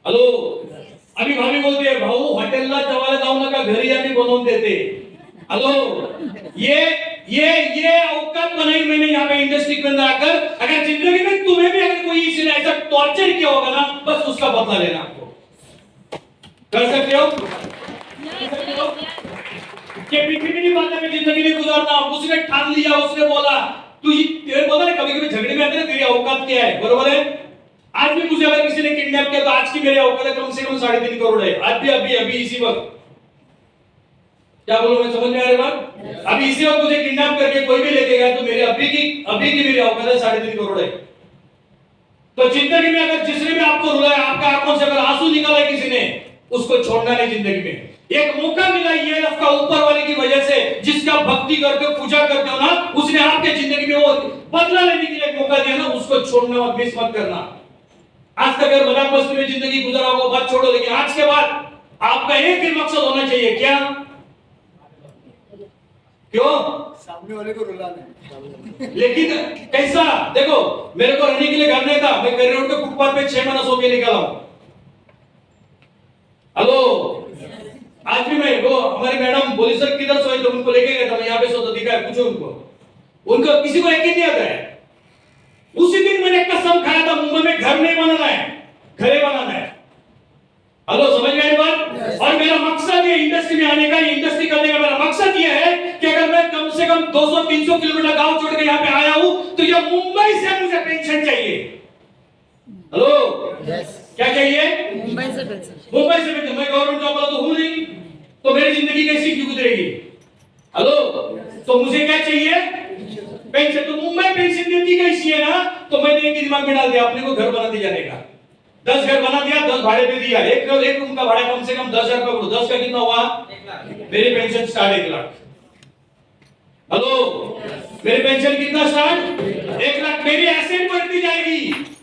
हेलो, अभी भाभी बोलते हैं भाऊ हॉटेलला जेवायला जाऊ नका, घरी आम्ही बनवून देते। हेलो, ये औकात बनाई मैंने यहाँ पे इंडस्ट्री के अंदर आकर। अगर जिंदगी में तुम्हें भी अगर कोई इसी ने ऐसा टॉर्चर किया होगा ना, बस उसका बदला लेना आपको। कर सकते हो? कि पीछे की बातें में जिंदगी नहीं गुजारना। उसने ठान लिया, उसने बोला, तू तेरे बोला ना कभी कभी झगड़े में आते ना, तेरी औकात क्या है, बरोबर है। आज भी मुझे अगर किसी ने किडनैप किया तो आज की मेरी औकात कम से कम 3.5 करोड़ है। आज भी अभी इसी वक्त, क्या बोलूं मैं, समझ में आ रही बात? अभी इसी वक्त मुझे किडनैप करके कोई भी लेके गया तो मेरे अभी की मेरी औकात है 3.5 करोड़ है। तो जिंदगी में अगर जिसने भी आपको रुलाया, आपका आंखों से अगर आंसू निकाला किसी ने, उसको छोड़ना नहीं जिंदगी में। एक मौका मिला ये आपका ऊपर वाले की वजह से, जिसका भक्ति करते हो, पूजा करते हो ना, उसने आपके जिंदगी में वो बदला लेने के लिए एक मौका दिया ना, उसको छोड़ना मत, मिस मत करना। आज तक अगर मजाक मस्ती में जिंदगी गुजरा होगा बात छोड़ो, लेकिन आज के बाद आपका एक ही मकसद होना चाहिए, क्या? क्यों? सामने वाले को रुलाना। लेकिन कैसा? देखो, मेरे को रहने के लिए घर नहीं था, मैं करी रोड के फुटपाथ पे 6 महीना सो के निकला हूं। हेलो, आज भी मैं वो हमारी मैडम बोली सर किधर सोई, तो उनको लेके गया था, मैं यहाँ पे सोता दिखा है, पूछो उनको किसी को यकीन नहीं आता है। उसी दिन मैंने कसम खाया था, मुंबई में घर नहीं बनाना है, घरे बनाना है। हेलो, समझ गए बात? और मेरा मकसद ये इंडस्ट्री में आने का, इंडस्ट्री करने का मेरा मकसद ये है कि अगर मैं कम से कम 200-300 किलोमीटर गांव छोड़ के यहाँ पे आया हूं, तो ये मुंबई से मुझे पेंशन चाहिए। हेलो, क्या चाहिए? मुंबई से पेंशन। मैं गवर्नमेंट जॉब वाला तो हूं नहीं, तो मेरी जिंदगी कैसी क्यों गुजरेगी? हेलो, तो मुझे क्या चाहिए? पेंशन। तो मुंबई पेंशन देती कैसी है ना, तो मैंने एक दिमाग में डाल दिया, अपने को घर बनाते जाने का। 10 घर बना दिया, 10 भाड़े पे दिया, एक रूम का भाड़ा कम से कम 10,000 रुपए। 10 का कितना हुआ? 1 लाख। मेरी पेंशन स्टार्ट 1 लाख। हेलो, मेरी पेंशन कितना स्टार्ट? 1 लाख। मेरी एसेट बढ़ती जाएगी।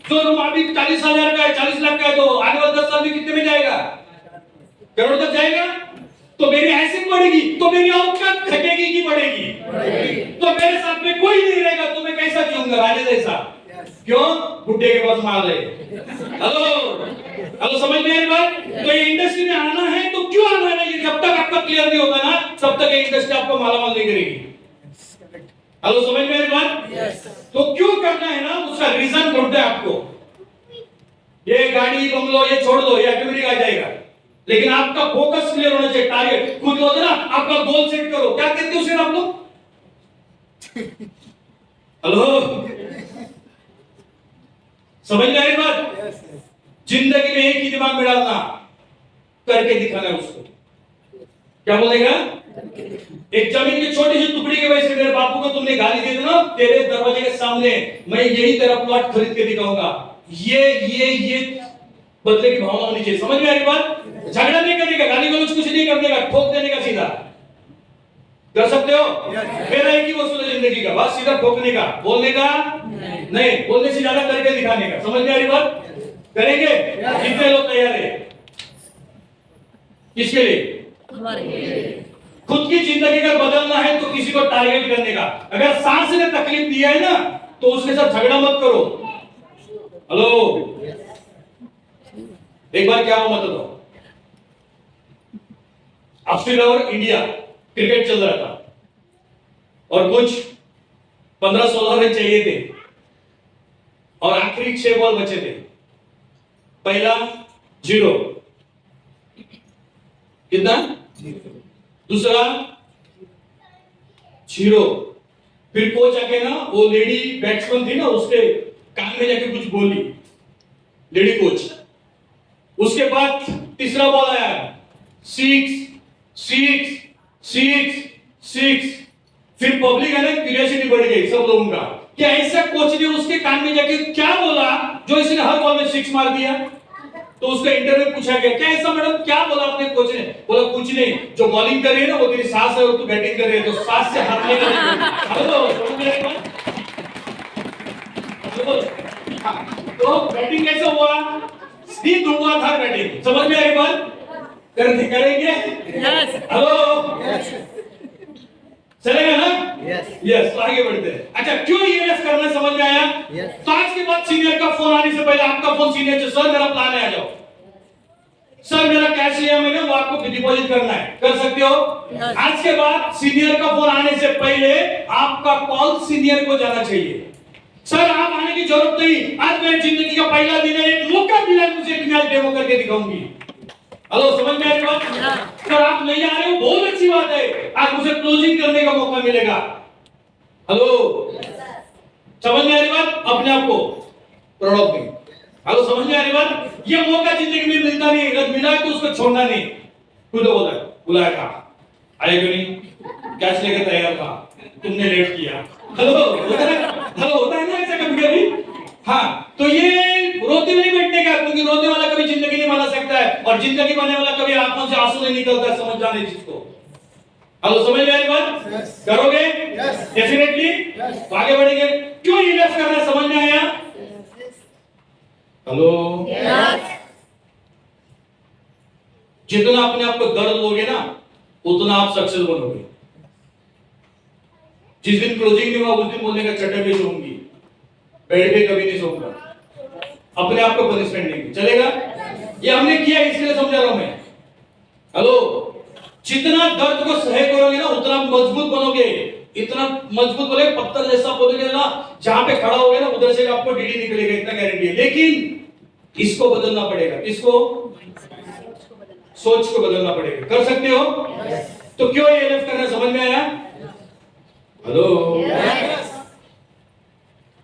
जो रूम अभी 40,000 का है, 40 लाख का है, तो आने वाले 10 साल में कितने में जाएगा? करोड़ तक जाएगा। तो मेरी हैसियत बढ़ेगी, तो मेरी औकात घटेगी कि बढ़ेगी? तो मेरे साथ में कोई नहीं रहेगा तो मैं कैसा जीऊंगा? राजा जैसा। क्यों? बुड्ढे के पास माल है। हेलो हेलो, समझ में आ रही बात? तो ये इंडस्ट्री में आना है तो क्यों आना है? ये जब तक आपका क्लियर नहीं होगा ना, तब तक ये इंडस्ट्री आपको मालामाल नहीं करेगी। हेलो, समझ में आ रही बात? तो क्यों करना है ना, उसका रीजन ढूंढते हैं आपको। ये गाड़ी बंगलो ये छोड़ दो, ये ऑटोमेटिक आ जाएगा, लेकिन आपका फोकस क्लियर होना चाहिए। टारगेट खुद होता ना, आपका गोल सेट करो। क्या कहते हो उसे आप लोग? हेलो, समझ में आ रही बात? जिंदगी में एक ही दिमाग में डालना, करके दिखाना है उसको। क्या बोलेगा? एक जमीन की छोटी सी टुकड़ी के वजह से मेरे बापू को तुमने गाली दे दी ना, तेरे दरवाजे के सामने मैं यही तेरा प्लॉट खरीद के दिखाऊंगा। ये बदले की भावना होनी चाहिए। समझ में आ रही बात? झगड़ा नहीं करने का, गाली गलौज कुछ नहीं करने का, ठोक देने का सीधा। कर सकते हो? मेरा एक ही वसूल है जिंदगी का, बस सीधा ठोकने का, बोलने का नहीं, बोलने से ज्यादा करके दिखाने का। समझ में आ रही बात? करेंगे? कितने लोग तैयार है? किसके लिए? हमारे लिए। खुद की जिंदगी अगर बदलना है तो किसी को टारगेट करने का। अगर सांस ने तकलीफ दिया है ना, तो उसके साथ झगड़ा मत करो। हेलो, एक बार क्या हुआ मत बताओ। ऑस्ट्रेलिया और इंडिया क्रिकेट चल रहा था और कुछ 15-16 रन चाहिए थे और आखिरी 6 बॉल बचे थे। पहला 0, कितना? दूसरा 0। फिर कोच आके ना, वो लेडी बैट्समैन थी ना, उसके कान में जाके कुछ बोली, लेडी कोच। उसके बाद तीसरा बॉल आया, 6 6 6 6। फिर पब्लिक है ना, क्यूरियोसिटी बढ़ गई सब लोगों का, क्या ऐसा कोच ने उसके कान में जाके क्या बोला जो इसने हर बॉल में 6 मार दिया? तो उसका इंटरव्यू पूछा गया, क्या ऐसा मैडम क्या बोला आपने कोच ने? बोला कुछ नहीं, जो बॉलिंग कर रही है ना वो तेरी सास है और तू बैटिंग कर रही है, तो सास से हाथ लेकर तो बैटिंग कैसे हुआ? सीध हुआ था बैटिंग। समझ में आ रही बात? करेंगे? हेलो, चलेगा ना? यस। तो आगे बढ़ते हैं। अच्छा, क्यों ये करना समझ में आया? तो आज के बाद सीनियर का फोन आने से पहले आपका फोन सीनियर से, सर मेरा प्लान है, आ जाओ सर, मेरा कैश लिया मैंने, वो आपको डिपॉजिट करना है, कर सकते हो? आज के बाद सीनियर का फोन आने से पहले आपका कॉल सीनियर को जाना चाहिए। सर आप आने की जरूरत नहीं, आज मेरी जिंदगी का पहला दिन है, एक मौका मिला है मुझे कि मैं डेमो करके दिखाऊंगी। हेलो, समझ में आ रही बात? सर आप नहीं आ रहे हो, बहुत अच्छी बात है, आज मुझे क्लोजिंग करने का मौका मिलेगा। हेलो, समझ में आ रही बात? अपने आप को प्राउड ऑफ मी। हेलो, समझ में आ रही बात? ये मौका जिंदगी में मिलता नहीं, अगर मिला है तो उसको छोड़ना नहीं। खुद बोला, बुलाया था, आए क्यों नहीं? कैश लेकर तैयार था, तुमने लेट किया। हेलो, होता है ना ऐसा कभी कभी? हाँ, तो ये रोते नहीं बैठने का, क्योंकि रोने वाला कभी जिंदगी नहीं बना सकता है, और जिंदगी बनने वाला कभी आंखों से आंसू नहीं निकलता है। समझ जाने जिसको। हेलो, समझ में आ रही बात? करोगे? डेफिनेटली। आगे बढ़ेंगे। क्यों इन्वेस्ट करना है, समझ में आया? हेलो, जितना अपने आप को दर्द लोगे ना, उतना आप सक्सेस बनोगे। जिस दिन क्लोजिंग नहीं हुआ उस दिन बोलने का चट्टे पे सोऊंगी, बेड पे कभी नहीं सोऊंगा, अपने आप को पनिशमेंट नहीं चलेगा। ये हमने किया, इसलिए समझा रहा हूं मैं। हेलो, जितना दर्द को सह करोगे ना, उतना मजबूत बनोगे। इतना मजबूत बोले, पत्थर जैसा बोलोगे ना, जहां पे खड़ा होगे ना उधर से आपको डीडी निकलेगा, इतना गारंटी है। लेकिन इसको बदलना पड़ेगा। किसको? सोच को बदलना पड़ेगा। कर सकते हो? तो क्यों ये एलएफ करना, समझ में आया? हेलो,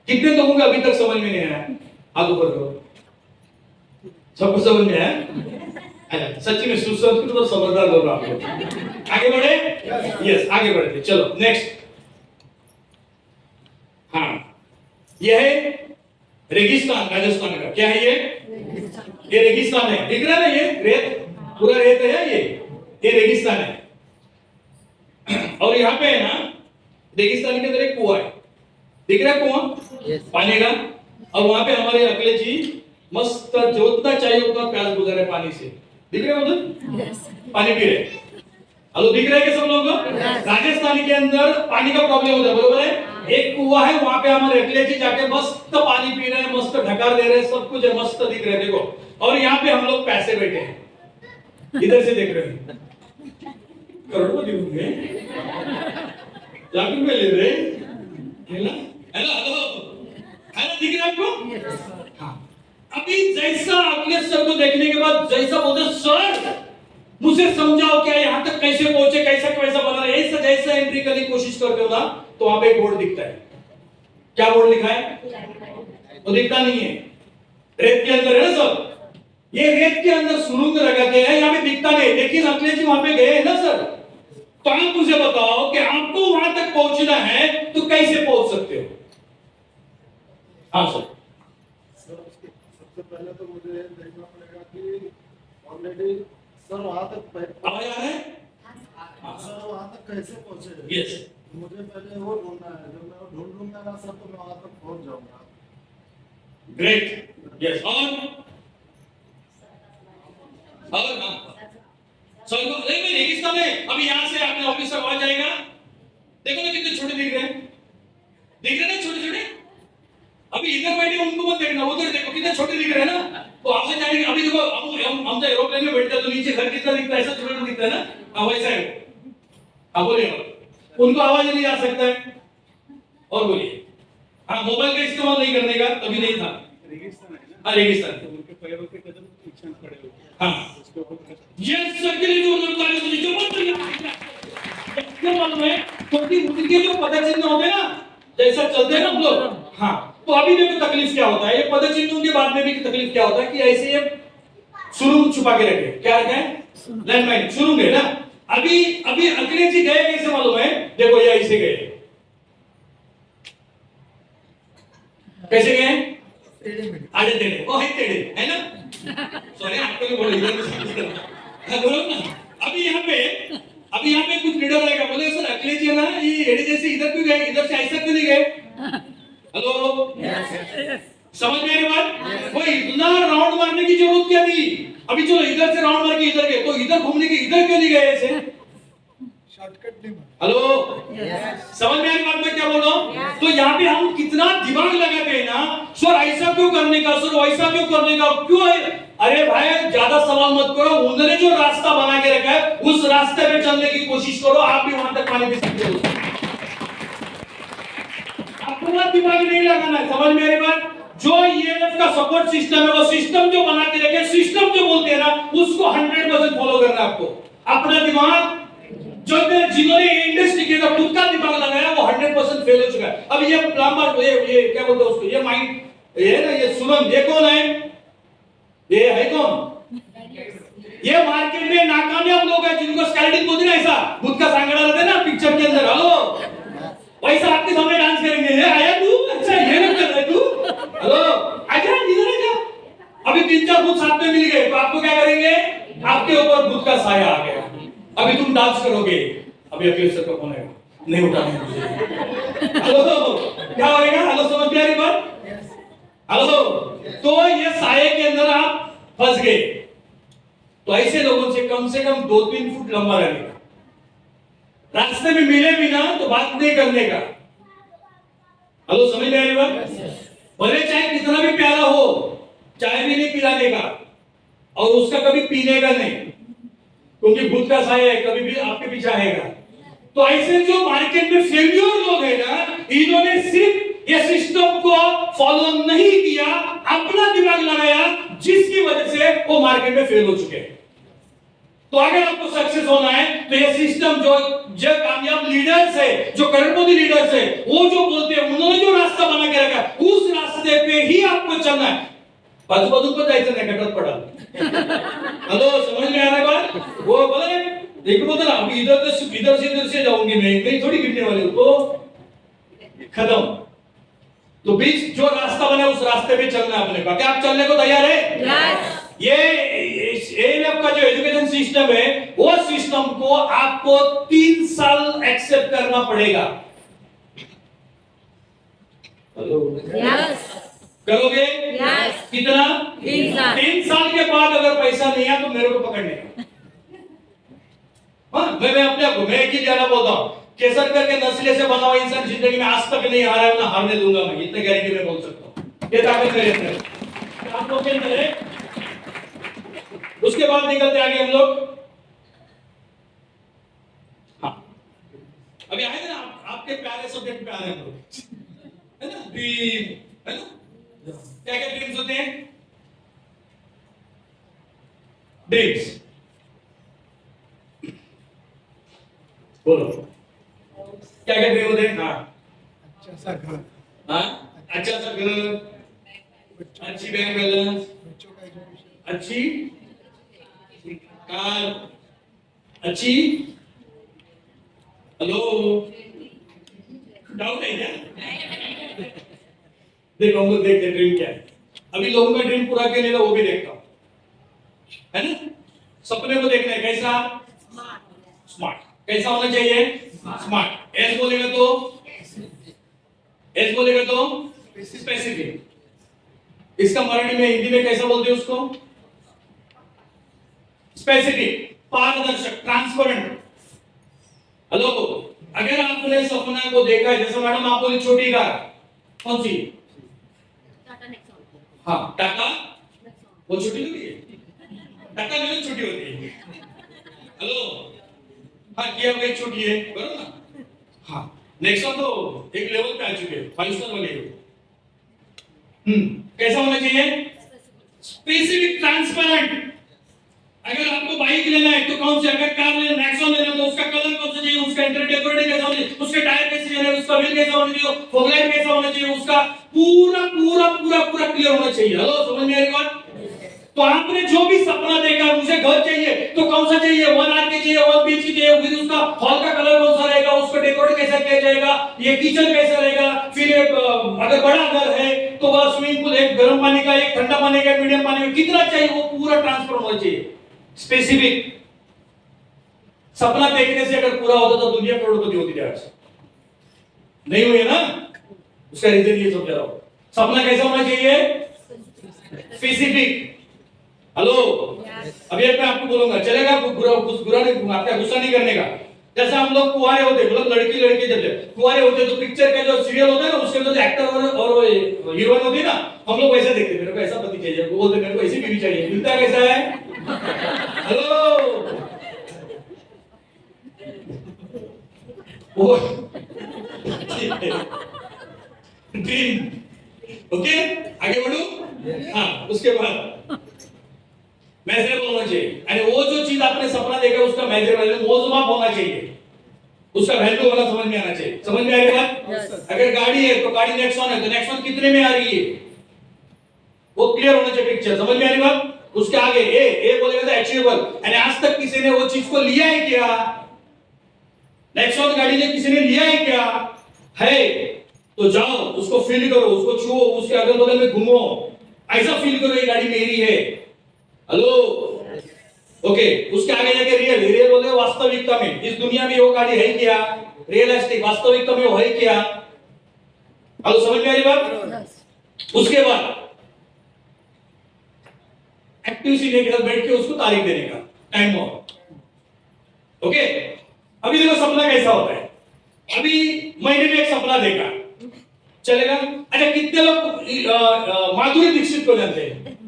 कितने लोगों को अभी तक समझ में नहीं आया? हाथ ऊपर करो। सबको समझ में आया? सच्ची में सुसंस्कृत तो समझदार लोग आप लोग। आगे बढ़े? यस, आगे बढ़ते। चलो नेक्स्ट। हाँ, यह है रेगिस्तान, राजस्थान का। क्या है ये रेगिस्तान है। दिख रहा है ना, ये रेत, पूरा रेत है, ये रेगिस्तान है। और यहाँ पे है ना, रेगिस्तान के अंदर एक कुआं है, दिख रहा है कुआं? पानी का। और वहां पे हमारे अखिलेश जी मस्त जो उतना चाहिए उतना प्यास गुजारे पानी से, दिख रहे हैं उधर? पानी पी रहे। हेलो, दिख रहा है क्या सब लोगों को? राजस्थान के अंदर पानी का प्रॉब्लम होता है, बरोबर है? एक कुआं है, वहां पे हमारे अखिलेश जी जाके मस्त पानी पी रहे हैं, मस्त ढकार दे रहे हैं, सब कुछ है, मस्त दिख रहा है, देखो। और यहाँ पे हम लोग पैसे बैठे हैं, इधर से देख रहे हैं, करोड़पति होंगे, लाख रुपए ले रहे है ना? हेलो हेलो हेलो, दिख रहा है आपको? हाँ। अभी जैसा अखिलेश सर को देखने के बाद जैसा बोलते सर मुझे समझाओ क्या यहाँ तक कैसे पहुंचे, कैसा कैसा बना, ऐसा जैसा एंट्री करने की कोशिश करते हो ना, तो वहां पे एक बोर्ड दिखता है। क्या बोर्ड लिखा है? वो दिखता नहीं है, रेत के अंदर है ना सर, ये रेत के अंदर सुरुंग लगा के है, यहाँ पे दिखता नहीं। लेकिन अखिलेश जी वहां पे गए हैं ना सर, तो आप मुझे बताओ कि आपको वहां तक पहुंचना है तो कैसे पहुंच सकते हो? हाँ सर। सबसे पहले तो मुझे देखना पड़ेगा कि ऑलरेडी सर वहां तक आवाज आ रहा है? सर वहां तक कैसे पहुंचे? यस। मुझे पहले वो ढूंढना है, जब मैं वो ढूंढ लूंगा ना सर तो मैं वहां तक पहुंच जाऊंगा। Great, yes. और हाँ सर को नहीं, मैं रेगिस्तान है, अभी यहाँ से आपने ऑफिस तक आ जाएगा, देखो ना कितने छोटे दिख रहे हैं, दिख रहे ना छोटे छोटे? अभी इधर बैठे उनको मत देखना, उधर देखो कितने छोटे दिख रहे हैं ना, तो आगे जाएंगे। अभी देखो हम तो एरोप्लेन में बैठते हैं तो नीचे घर कितना दिखता है, ऐसा छोटा दिखता है ना, हाँ वैसा है। हाँ बोलिए, उनको आवाज नहीं आ सकता है। और बोलिए, हाँ मोबाइल का इस्तेमाल नहीं करने का, कभी नहीं था। रेगिस्तान है ना, हाँ रेगिस्तान, तो उनके पैरों के कदम निशान पड़े हुए हैं। हाँ उसके ऊपर ये सर्किल जो होता है मुझे जो बोलते हैं क्या मालूम है, क्योंकि उनके जो पद चिन्ह होते हैं ना, जैसा चलते हैं ना हम लोग, हाँ तो अभी देखो तकलीफ क्या होता है, ये पद चिन्हों के बाद में भी तकलीफ क्या होता है कि ऐसे ये सुरुंग छुपा के रखे, क्या रखे हैं? लैंडमाइन सुरुंग है ना। अभी अभी अखिलेश जी गए कैसे मालूम है? देखो ये ऐसे गए, कैसे गए? आधे टेढ़े, ओ है टेढ़े है ना, सॉरी आपको नहीं बोल रहा, बोलो ना। अभी यहाँ पे कुछ लीडर आएगा, बोले सर अखिलेश जी ना ये एडी जैसे इधर क्यों गए, इधर से ऐसा क्यों नहीं गए? हेलो, समझ में आ रही बात? वो इतना राउंड मारने की जरूरत क्या थी? अभी चलो इधर से राउंड मार के इधर गए, तो इधर घूमने के इधर क्यों नहीं गए ऐसे? शॉर्टकट नहीं मारा। हेलो, समझ में आ रही बात मैं क्या बोल रहा हूँ? तो यहाँ पे हम कितना दिमाग लगाते हैं ना, सर ऐसा क्यों करने का, सर वैसा क्यों करने का, क्यों है? अरे भाई ज्यादा सवाल मत करो, उन्होंने जो रास्ता बना के रखा है उस रास्ते पे चलने की कोशिश करो, आप भी वहां तक पानी पी सकते हो। अपना दिमाग नहीं लगाना है, समझ में आ रही बात? जो ईएमएफ का सपोर्ट सिस्टम है, वो सिस्टम जो बना के रखे, सिस्टम जो बोलते हैं ना, उसको 100% फॉलो करना है आपको। अपना दिमाग जो जिन्होंने इंडस्ट्री के अंदर खुद का दिमाग लगाया वो 100% फेल हो चुका है। अब ये प्लम्बर, ये क्या बोलते हैं उसको, ये माइंड, ये ना ये सुरंग, ये कौन है? ये है कौन? ये मार्केट में नाकामयाब लोग हैं जिनको स्केलेटिन बोलते हैं, ऐसा भूत का सांगड़ा रहता है ना पिक्चर के अंदर, हेलो वैसा आपके सामने डांस करेंगे। ये आया तू, अच्छा ये ना कर रहा है तू, हेलो आजा इधर आजा। अभी 3-4 भूत साथ में मिल गए तो आपको क्या करेंगे? आपके ऊपर भूत का साया आ गया, अभी तुम डांस करोगे। अभी अखिलेश सर का फोन आएगा, नहीं उठाना मुझे, हेलो क्या होएगा? हेलो समझ में आ रही बात? हेलो, तो ये साये के अंदर आप फंस गए, तो ऐसे लोगों से कम 2-3 फुट लंबा रहने का, रास्ते में मिले भी ना तो बात नहीं करने का। हेलो समझ में आ रही बात? भले चाहे कितना भी प्यारा हो, चाय भी नहीं पिलाने का और उसका कभी पीने का नहीं, क्योंकि भूत का साया है, कभी भी आपके पीछे आएगा। तो ऐसे जो मार्केट में फेल्योर लोग हैं ना, इन्होंने सिर्फ ये सिस्टम को फॉलो नहीं किया, अपना दिमाग लगाया, जिसकी वजह से वो मार्केट में फेल हो चुके हैं। तो अगर आपको सक्सेस होना है तो ये सिस्टम जो कामयाब लीडर्स है, जो करोड़पति लीडर्स है, वो जो बोलते हैं, उन्होंने जो रास्ता बना के रखा है, उस रास्ते पे ही आपको चलना है। बाजू को जायचं नाही, कटत पडा। हेलो समझ में आ रहा है बात? वो बोले देखो बोलते ना, अभी इधर से जाऊंगी मैं थोड़ी गिरने वाली हूं, तो खत्म। तो बीच जो रास्ता बना उस रास्ते पे चलना है अपने को। क्या आप चलने को तैयार है? यस। ये एएलएफ का जो एजुकेशन सिस्टम है, वो सिस्टम को आपको 3 साल एक्सेप्ट करना पड़ेगा। Hello yes. करोगे? यस। कितना? 3 साल। 3 साल के बाद अगर पैसा नहीं आया तो मेरे को पकड़ने का। हाँ, मैं अपने आप को मैं एक ही ज्यादा बोलता हूँ, केसरकर के नस्ले से बना हुआ इंसान जिंदगी में आज तक नहीं हारा है, ना हारने दूंगा मैं, इतने गारंटी में बोल सकता हूँ। ये ताकत मेरे अंदर है, आप लोग के अंदर है। उसके बाद निकलते आगे हम लोग। हाँ, अभी आए ना आपके प्यारे सब्जेक्ट पे आ रहे हैं हम लोग, है ना? ड्रीम, है ना? क्या क्या ड्रीम्स होते हैं? ड्रीम्स बोलो, क्या क्या ड्रीम होते हैं? हाँ, अच्छा सा घर, हाँ, अच्छा सा घर, अच्छी बैंक बैलेंस, बच्चों का एजुकेशन, अच्छी कार, अच्छी, हेलो, डाउट है क्या? देखो हम लोग देखते हैं ड्रीम क्या है। अभी लोगों का ड्रीम पूरा क्यों नहीं था वो भी देखता हूं, है ना? सपने को देखना है कैसा? स्मार्ट। कैसा होना चाहिए? स्मार्ट। एस बोलेगा तो स्पेसिफिक। इसका मराठी में हिंदी में कैसा बोलते हैं उसको? स्पेसिफिक, पारदर्शक, ट्रांसपेरेंट। हेलो, अगर आपने सपना को देखा है, जैसे मैडम आप बोली छोटी कार, कौन सी? टाटा नेक्सॉन। हाँ, टाटा, नेक्सॉन। वो छोटी होती है, टाटा नहीं छोटी होती है। हेलो, हाँ किया एक छोटी है, बरोबर ना? हाँ, नेक्सॉन तो एक लेवल पे आ चुके हैं, 5 स्टार वाले। कैसा होना चाहिए? Specific, transparent. अगर आपको बाइक लेना है तो कौन से, अगर कार लेना, नेक्सॉन लेना तो उसका कलर कौन सा चाहिए, उसका इंटीरियर डेकोरेटिव कैसा होना चाहिए, उसके टायर कैसे चाहिए, उसका व्हील कैसा होना चाहिए, फॉगलाइट कैसा होना चाहिए, उसका पूरा पूरा पूरा पूरा क्लियर होना चाहिए। हेलो, समझ में आ रही बात? तो आपने जो भी सपना देखा, मुझे घर चाहिए तो कौन सा चाहिए? 1 आर के चाहिए, 1 बीएचके चाहिए, फिर उसका हॉल का कलर कौन सा रहेगा, उसको डेकोरेट कैसा किया जाएगा, ये किचन कैसा रहेगा, फिर अगर बड़ा घर है तो वह स्विमिंग पूल, एक गर्म पानी का, एक ठंडा पानी का, मीडियम पानी का, कितना चाहिए वो पूरा ट्रांसफर होना चाहिए, स्पेसिफिक। सपना देखने से अगर पूरा होता तो दुनिया करोड़पति होती है, आज नहीं हुई है ना? उसका रीजन ये समझ रहा हूं। सपना कैसा होना चाहिए? स्पेसिफिक। हेलो, अभी मैं आपको बोलूंगा, चलेगा? बुरा नहीं, आपका गुस्सा नहीं करने का। जैसे हम लोग कुंवारे होते, मतलब लड़की लड़के जब कुंवारे होते तो पिक्चर का जो सीरियल होता है ना, उसके अंदर एक्टर और हीरोइन होती है ना, हम लोग वैसे देखते, मेरे को ऐसा पति चाहिए, वो बोलते मेरे को ऐसी बीवी चाहिए। मिलता कैसा है? हेलो, वो ड्रीम। ओके, आगे बढ़ू। हाँ, उसके बाद मेजरेबल होना चाहिए, यानी वो जो चीज आपने सपना देखा उसका मेजरेबल, मोजमाप होना चाहिए, उसका वैल्यू होना समझ में आना चाहिए। समझ में आ रही बात? अगर गाड़ी है तो गाड़ी नेक्सॉन है तो नेक्सॉन कितने में आ रही है, वो क्लियर होना चाहिए पिक्चर। समझ में आ रही बात? उसके आगे ए बोलेगा तो अचीवेबल, यानी आज तक किसी ने वो चीज को लिया है क्या? नेक्सॉन गाड़ी ने किसी ने लिया है क्या? है तो जाओ उसको फील करो, उसको छुओ, उसके अगल बगल में घूमो, ऐसा फील करो ये गाड़ी मेरी है। Hello, okay. उसके आगे जाके रियल बोले वास्तविकता में, इस दुनिया में वो गाड़ी है क्या? रियलिस्टिक, वास्तविकता में वो है क्या? हेलो, समझ में आ रही बात? उसके बाद एक्टिव सीने के साथ बैठ के उसको तारीख देने का टाइम हो। ओके, अभी देखो सपना कैसा होता है। अभी मैंने भी एक सपना देखा, चलेगा? अच्छा, कितने लोग माधुरी दीक्षित को जानते हैं?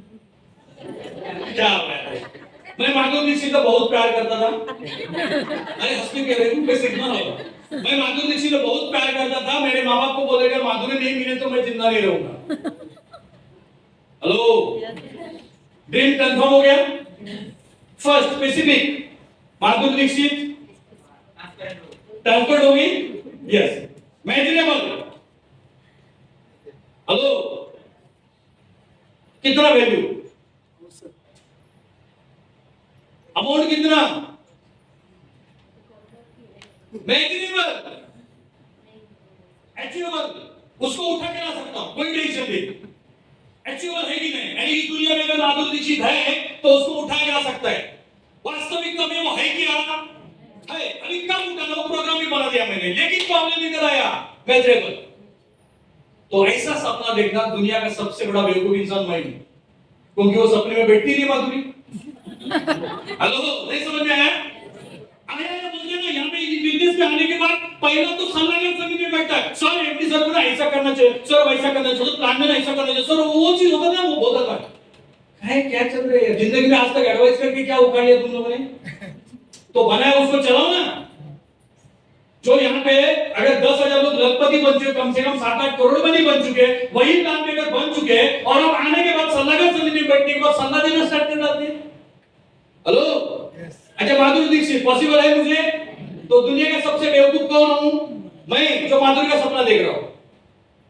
क्या बात है, मैं माधुरी दीक्षित को बहुत प्यार करता था। अरे हंसने के रहे मैं सिग्नल होगा, मैं माधुरी दीक्षित को बहुत प्यार करता था। मेरे माँ बाप को बोलेगा माधुरी नहीं मिले तो मैं जिंदा नहीं रहूंगा। हेलो, ड्रीम कंफर्म हो गया? First specific, Madhuri Dixit transfer होगी, यस। मेजरेबल, हेलो, कितना वैल्यू, अमाउंट कितना, मेजरेबल, अचीवेबल, उसको उठा के ला सकता हूं, कोई टेंशन नहीं। अचीवेबल है कि नहीं? यानी इस दुनिया में अगर माधुरी दीक्षित है तो उसको उठा के ला सकता है। वास्तविकता में वो है क्या? है। अभी कब उठाना, वो प्रोग्राम भी बना दिया मैंने, लेकिन प्रॉब्लम इधर आया, मेजरेबल। तो ऐसा सपना देखना, दुनिया का सबसे बड़ा बेवकूफ इंसान मैं हूं, क्योंकि वो सपने में बैठती नहीं माधुरी। हेलो, नहीं समझ में आया? आया है बोलते ना यहाँ पे बिजनेस में आने के बाद पहला तो सलाहकार समिति में बैठता है, सर एमडी सर को ना ऐसा करना चाहिए, सर वैसा करना चाहिए, प्लान में ऐसा करना चाहिए, सर वो चीज होता ना वो बोलता था। क्या चल रहा है जिंदगी में, आज तक एडवाइस करके क्या उखाड़ लिया तुम लोगों ने? तो बनाया उसको चलाओ ना। जो यहाँ पे अगर 10,000 लोग लखपति बन चुके, कम से कम 7-8 करोड़ बनी बन चुके, वही प्लान मेकर बन चुके, और अब आने के बाद सलाहकार समिति में बैठने के बाद सलाह देना स्टार्ट कर देते हैं। हेलो, अच्छा माधुरी दीक्षित पॉसिबल है मुझे? तो दुनिया का सबसे बेवकूफ कौन हूं मैं, जो माधुरी का सपना देख रहा हूं।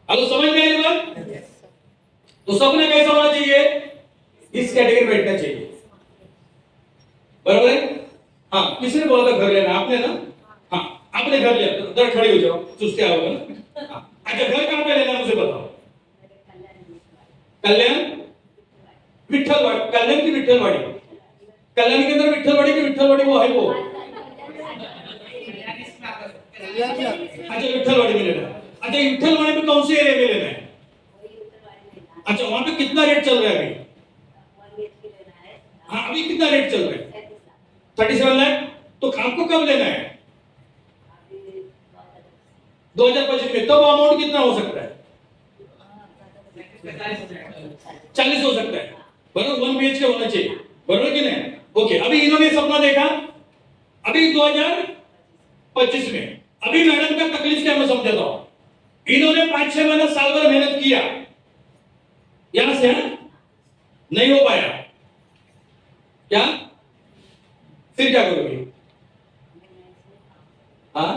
हेलो, समझ में आई बात? तो सपना कैसा होना चाहिए? इस कैटेगरी में बैठना चाहिए, बराबर है? हाँ, किसने बोला था घर लेना? आपने ना? हाँ, आपने घर लिया, तो इधर खड़े हो जाओ, चुस्ते आओगे ना? हाँ, अच्छा घर कहाँ पे लेना मुझे बताओ। कल्याण विठलवाड़ी, कल्याण की विठलवाड़ी, कल्याण के अंदर विठलवाड़ी की विठलवाड़ी वो है वो, अच्छा विठलवाड़ी में लेना। अच्छा विठलवाड़ी में कौन से एरिया में लेना है? अच्छा वहां पे कितना रेट चल रहा है अभी? हाँ अभी कितना रेट चल रहा है? 37 लाख। तो आपको कब लेना है? 2025 में। तब अमाउंट कितना हो सकता है? 40 हो सकता है, बराबर। 1 BHK होना चाहिए, बराबर कि नहीं? ओके, अभी इन्होंने सपना देखा, अभी 2025 में। अभी मैडम का तकलीफ क्या मैं समझाता हूं। इन्होंने 5-6 महीना साल भर मेहनत किया, यहां से नहीं हो पाया, क्या फिर क्या करोगे? हाँ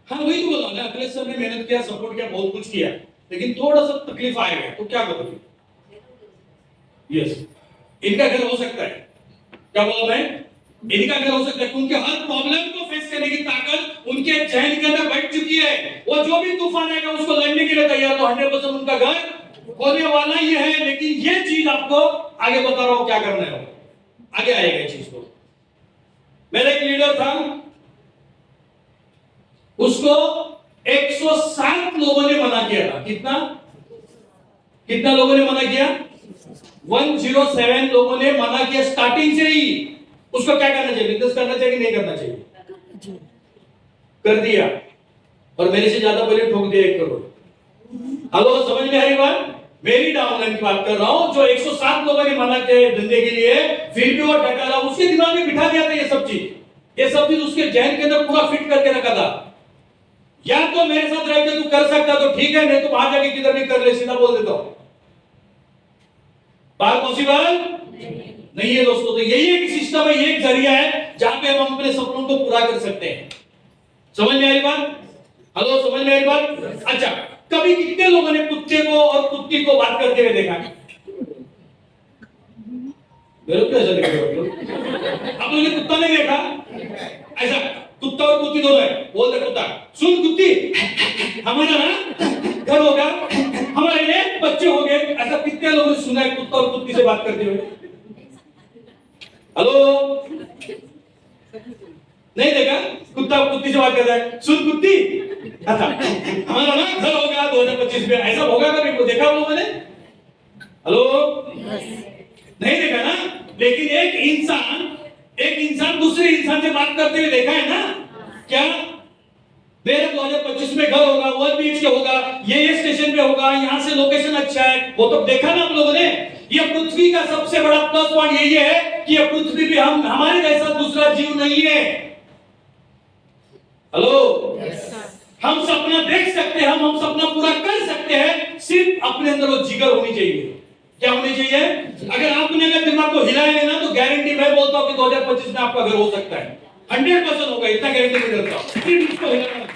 हाँ वही तो बोला ना, अखिलेश सर ने मेहनत किया, सपोर्ट किया, बहुत कुछ किया, लेकिन थोड़ा सा तकलीफ आएगा तो क्या करोगे? यस, इनका घर हो सकता है, क्या बोला मैं? इनका घर हो सकता है, क्योंकि हर प्रॉब्लम को फेस करने की ताकत उनके जहन के अंदर बैठ चुकी है। वो जो भी तूफान आएगा उसको लड़ने के लिए तैयार, तो 100% उनका घर होने वाला ही है। लेकिन ये चीज आपको आगे बता रहा हूं क्या करना है, आगे आएगा ये चीज को। मेरा एक लीडर था, उसको 107 लोगों ने मना किया था। कितना लोगों ने मना किया? 107 लोगों ने मना किया स्टार्टिंग से ही। उसको क्या करना चाहिए? बिजनेस करना चाहिए कि नहीं करना चाहिए? कर दिया, और मेरे से ज्यादा पहले ठोक दिया 1 करोड़। हेलो, समझ में आ रही बात? मेरी डाउनलाइन की बात कर रहा हूं। जो 107 लोगों ने मना किया धंधे के लिए, फिर भी वो डटा रहा, उसके दिमाग में बिठा दिया था ये सब चीज उसके जहन के अंदर पूरा फिट करके रखा था। या तो मेरे साथ रह के तू कर सकता तो ठीक है, नहीं तो वहां जाके किधर भी कर ले, सीधा बोल देता हूं। बात पॉसिबल नहीं है दोस्तों। तो यही एक सिस्टम है, ये एक जरिया है जहां पे हम अपने सपनों को पूरा कर सकते हैं। समझ में आ रही बात? हेलो, समझ में आ रही बात? अच्छा, कभी कितने लोगों ने कुत्ते को और कुत्ती को बात करते हुए देखा? मेरे को ऐसा दिख रहा है, आप लोगों ने कुत्ता नहीं देखा? ऐसा कुत्ता और कुत्ती दोनों है, बोलते कुत्ता, सुन कुत्ती, हमारा ना घर होगा, हमारे ये बच्चे हो गए। ऐसा कितने लोगों ने सुना है कुत्ता और कुत्ती से बात करते हुए? हेलो, नहीं देखा? कुत्ता और कुत्ती से बात कर रहा है, सुन कुत्ती, अच्छा हमारा ना घर होगा 2025 में, ऐसा होगा कभी को देखा लोगों ने? हेलो, नहीं देखा ना? लेकिन एक इंसान दूसरे इंसान से बात करते हुए देखा है ना? क्या मेरे 2025 में घर होगा, 1 BHK होगा, ये स्टेशन पे होगा, यहाँ से लोकेशन अच्छा है, वो तो देखा ना आप लोगों ने? ये पृथ्वी का सबसे बड़ा प्लस पॉइंट यही है कि ये पृथ्वी पे हमारे जैसा दूसरा जीव नहीं है। हेलो, हम सपना देख सकते हैं, हम सपना पूरा कर सकते हैं, सिर्फ अपने अंदर वो जिगर होनी चाहिए। क्या होनी चाहिए? अगर आपने अगर दिमाग को हिलाएंगे ना, तो गारंटी मैं बोलता हूं कि 2025 में आपका घर हो सकता है, 100% होगा, इतना गारंटी मैं देता हूं। सिर्फ इसको हिलाना,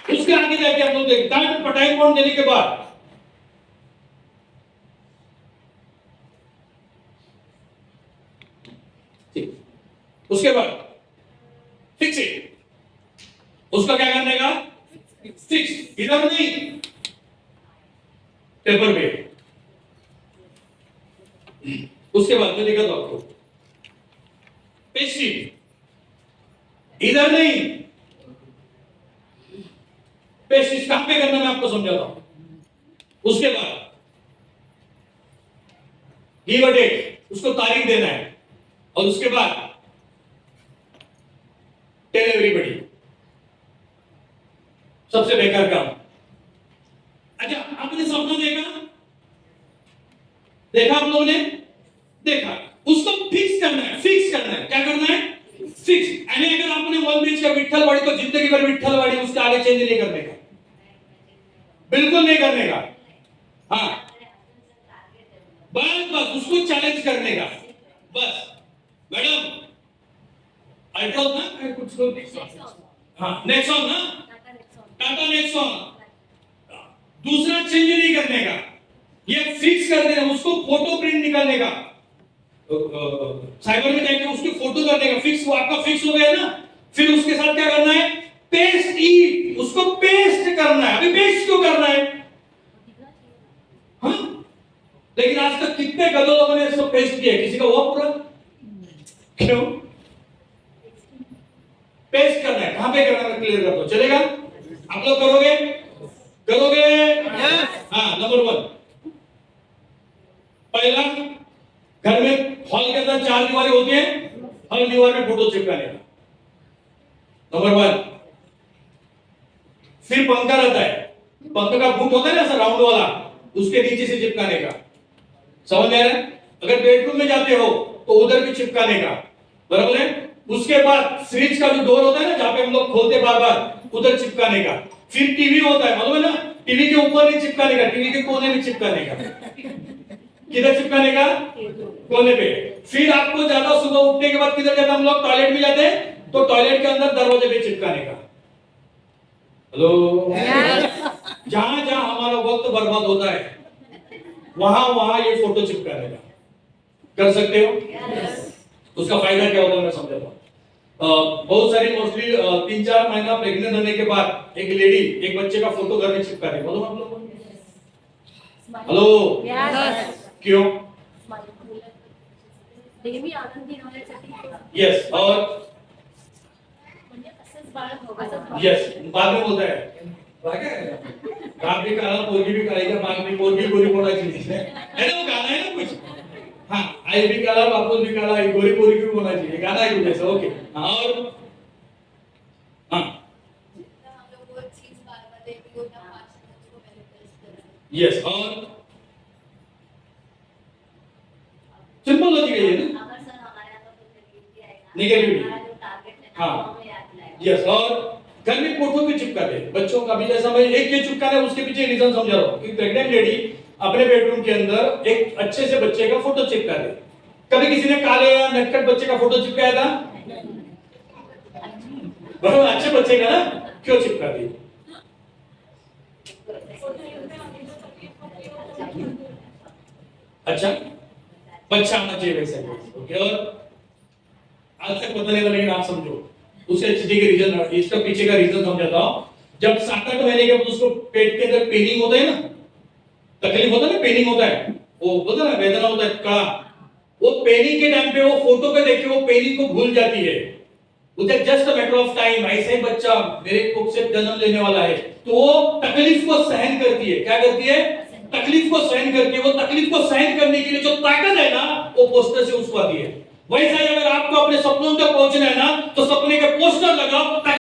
उसके आगे जाके हम लोग देखते हैं पटाई पॉइंट देने के बाद उसके बाद फिक्स इट। उसका क्या करने का? फिक्स, इधर नहीं, पेपर पे। उसके बाद मैं दिखाता हूं आपको, पेज इधर नहीं, पेज कहां पे करना मैं आपको समझाता हूं। उसके बाद गिव अ डेट, उसको तारीख देना है, और उसके बाद सबसे बेकार काम। अच्छा, आपने सपना देखा आप लोगों ने देखा, उसको फिक्स करना है। क्या करना है? फिक्स। यानी अगर आपने 1 बीच का विठ्ठलवाड़ी तो जिंदगी भर विठ्ठलवाड़ी, उसके आगे चेंज नहीं करने का, बिल्कुल नहीं करने का। हाँ, बस उसको चैलेंज करने का, बस। मैडम अल्ट्रा ना कुछ, हाँ नेक्सॉन ना, टाटा नेक्सॉन, दूसरा चेंज नहीं करने का, ये फिक्स कर देना। उसको फोटो प्रिंट निकालने का, साइबर में जाके उसकी फोटो करने का। फिक्स, वो आपका फिक्स हो गया ना, फिर उसके साथ क्या करना है? पेस्ट ई, उसको पेस्ट करना है। अभी पेस्ट क्यों करना है? हाँ, लेकिन आज तक कितने गधों लोगों ने इसको पेस्ट किया, किसी का हुआ पूरा? क्यों? पेस्ट करना है। कहां पे करना है? क्लियर कर दो, चलेगा? आप लोग करोगे? हाँ, नंबर 1, पहला, घर में हॉल के अंदर 4 दीवारें होती हैं, हर दीवार में फोटो चिपकाने का, नंबर 1। फिर पंखा रहता है, पंखे का बूट होता है ना ऐसा राउंड वाला, उसके नीचे से चिपकाने का। समझ में आ रहा है? अगर बेडरूम में जाते हो तो उधर भी चिपकाने का, बराबर है? उसके बाद फ्रिज का जो डोर होता है ना, जहां पे हम लोग खोलते बार बार, उधर चिपकाने का। फिर टीवी होता है, मालूम है ना, टीवी के ऊपर नहीं चिपकाने का, टीवी के कोने में चिपकाने का। किधर चिपकाने का? कोने पे। फिर आपको ज्यादा सुबह उठने के बाद किधर जाते हम लोग? टॉयलेट में जाते हैं, तो टॉयलेट के अंदर दरवाजे पे चिपकाने का। हेलो, जहां जहां हमारा वक्त बर्बाद होता है, वहां वहां ये फोटो चिपकाने का। कर सकते हो? उसका फायदा क्या होता है मैं समझाता हूं। बहुत सारी मोस्टली 3-4 महीना प्रेग्नेंट होने के बाद एक लेडी एक बच्चे का फोटो घर में चिपका रही है, बोलो आप लोग। हेलो, क्यों? नेहमी आनंदी राहण्यासाठी। यस, और म्हणजे असंच बाळ हवं। यस, बाद में बोलता है बाप भी काला, पोरगी भी काली, बाप भी पोरगी गोरी कोणाची है ना, वो गाना है ना कुछ। हाँ, आई भी काला, बापूस भी काला, गोरी पोरगी भी कोणाची है, गाना है कुछ ऐसा। ओके, हाँ, और हाँ, यस, और सिंपल लॉजिक है ये ना, नेगेटिविटी। हाँ, यस, और घर में फोटो भी चिपका दे बच्चों का भी। जैसा मैं एक ये चिपका है, उसके पीछे रीजन समझा रहा हूँ कि प्रेग्नेंट लेडी अपने बेडरूम के अंदर एक अच्छे से बच्चे का फोटो चिपका दे। कभी किसी ने काले या नटखट बच्चे का फोटो चिपकाया था? बराबर, अच्छे बच्चे का ना, क्यों चिपका दी? अच्छा, बच्चा आना चाहिए वैसे। ओके, और आज तक पता नहीं था, लेकिन आप समझो उसे एचडी के रीजन, इसका पीछे का रीजन समझाता हूं। जब 7-8 महीने के बाद उसको पेट के अंदर पेनिंग होता है ना, तकलीफ होता है ना, पेनिंग होता है, वो बोलता है ना, वेदना होता है, कड़ा, वो पेनिंग के टाइम पे वो फोटो पे देख के वो पेनिंग को भूल जाती है। उधर just a matter of time, ऐसे ही बच्चा मेरे कुख से जन्म लेने वाला है, तो वो तकलीफ को सहन करती है। क्या करती है? तकलीफ को सहन करती है। वो तकलीफ को सहन करने के लिए जो ताकत है ना, वो पोस्टर से उसको आती है। वैसा ही अगर आपको अपने सपनों तक पहुंचना है ना, तो सपने के पोस्टर लगाओ।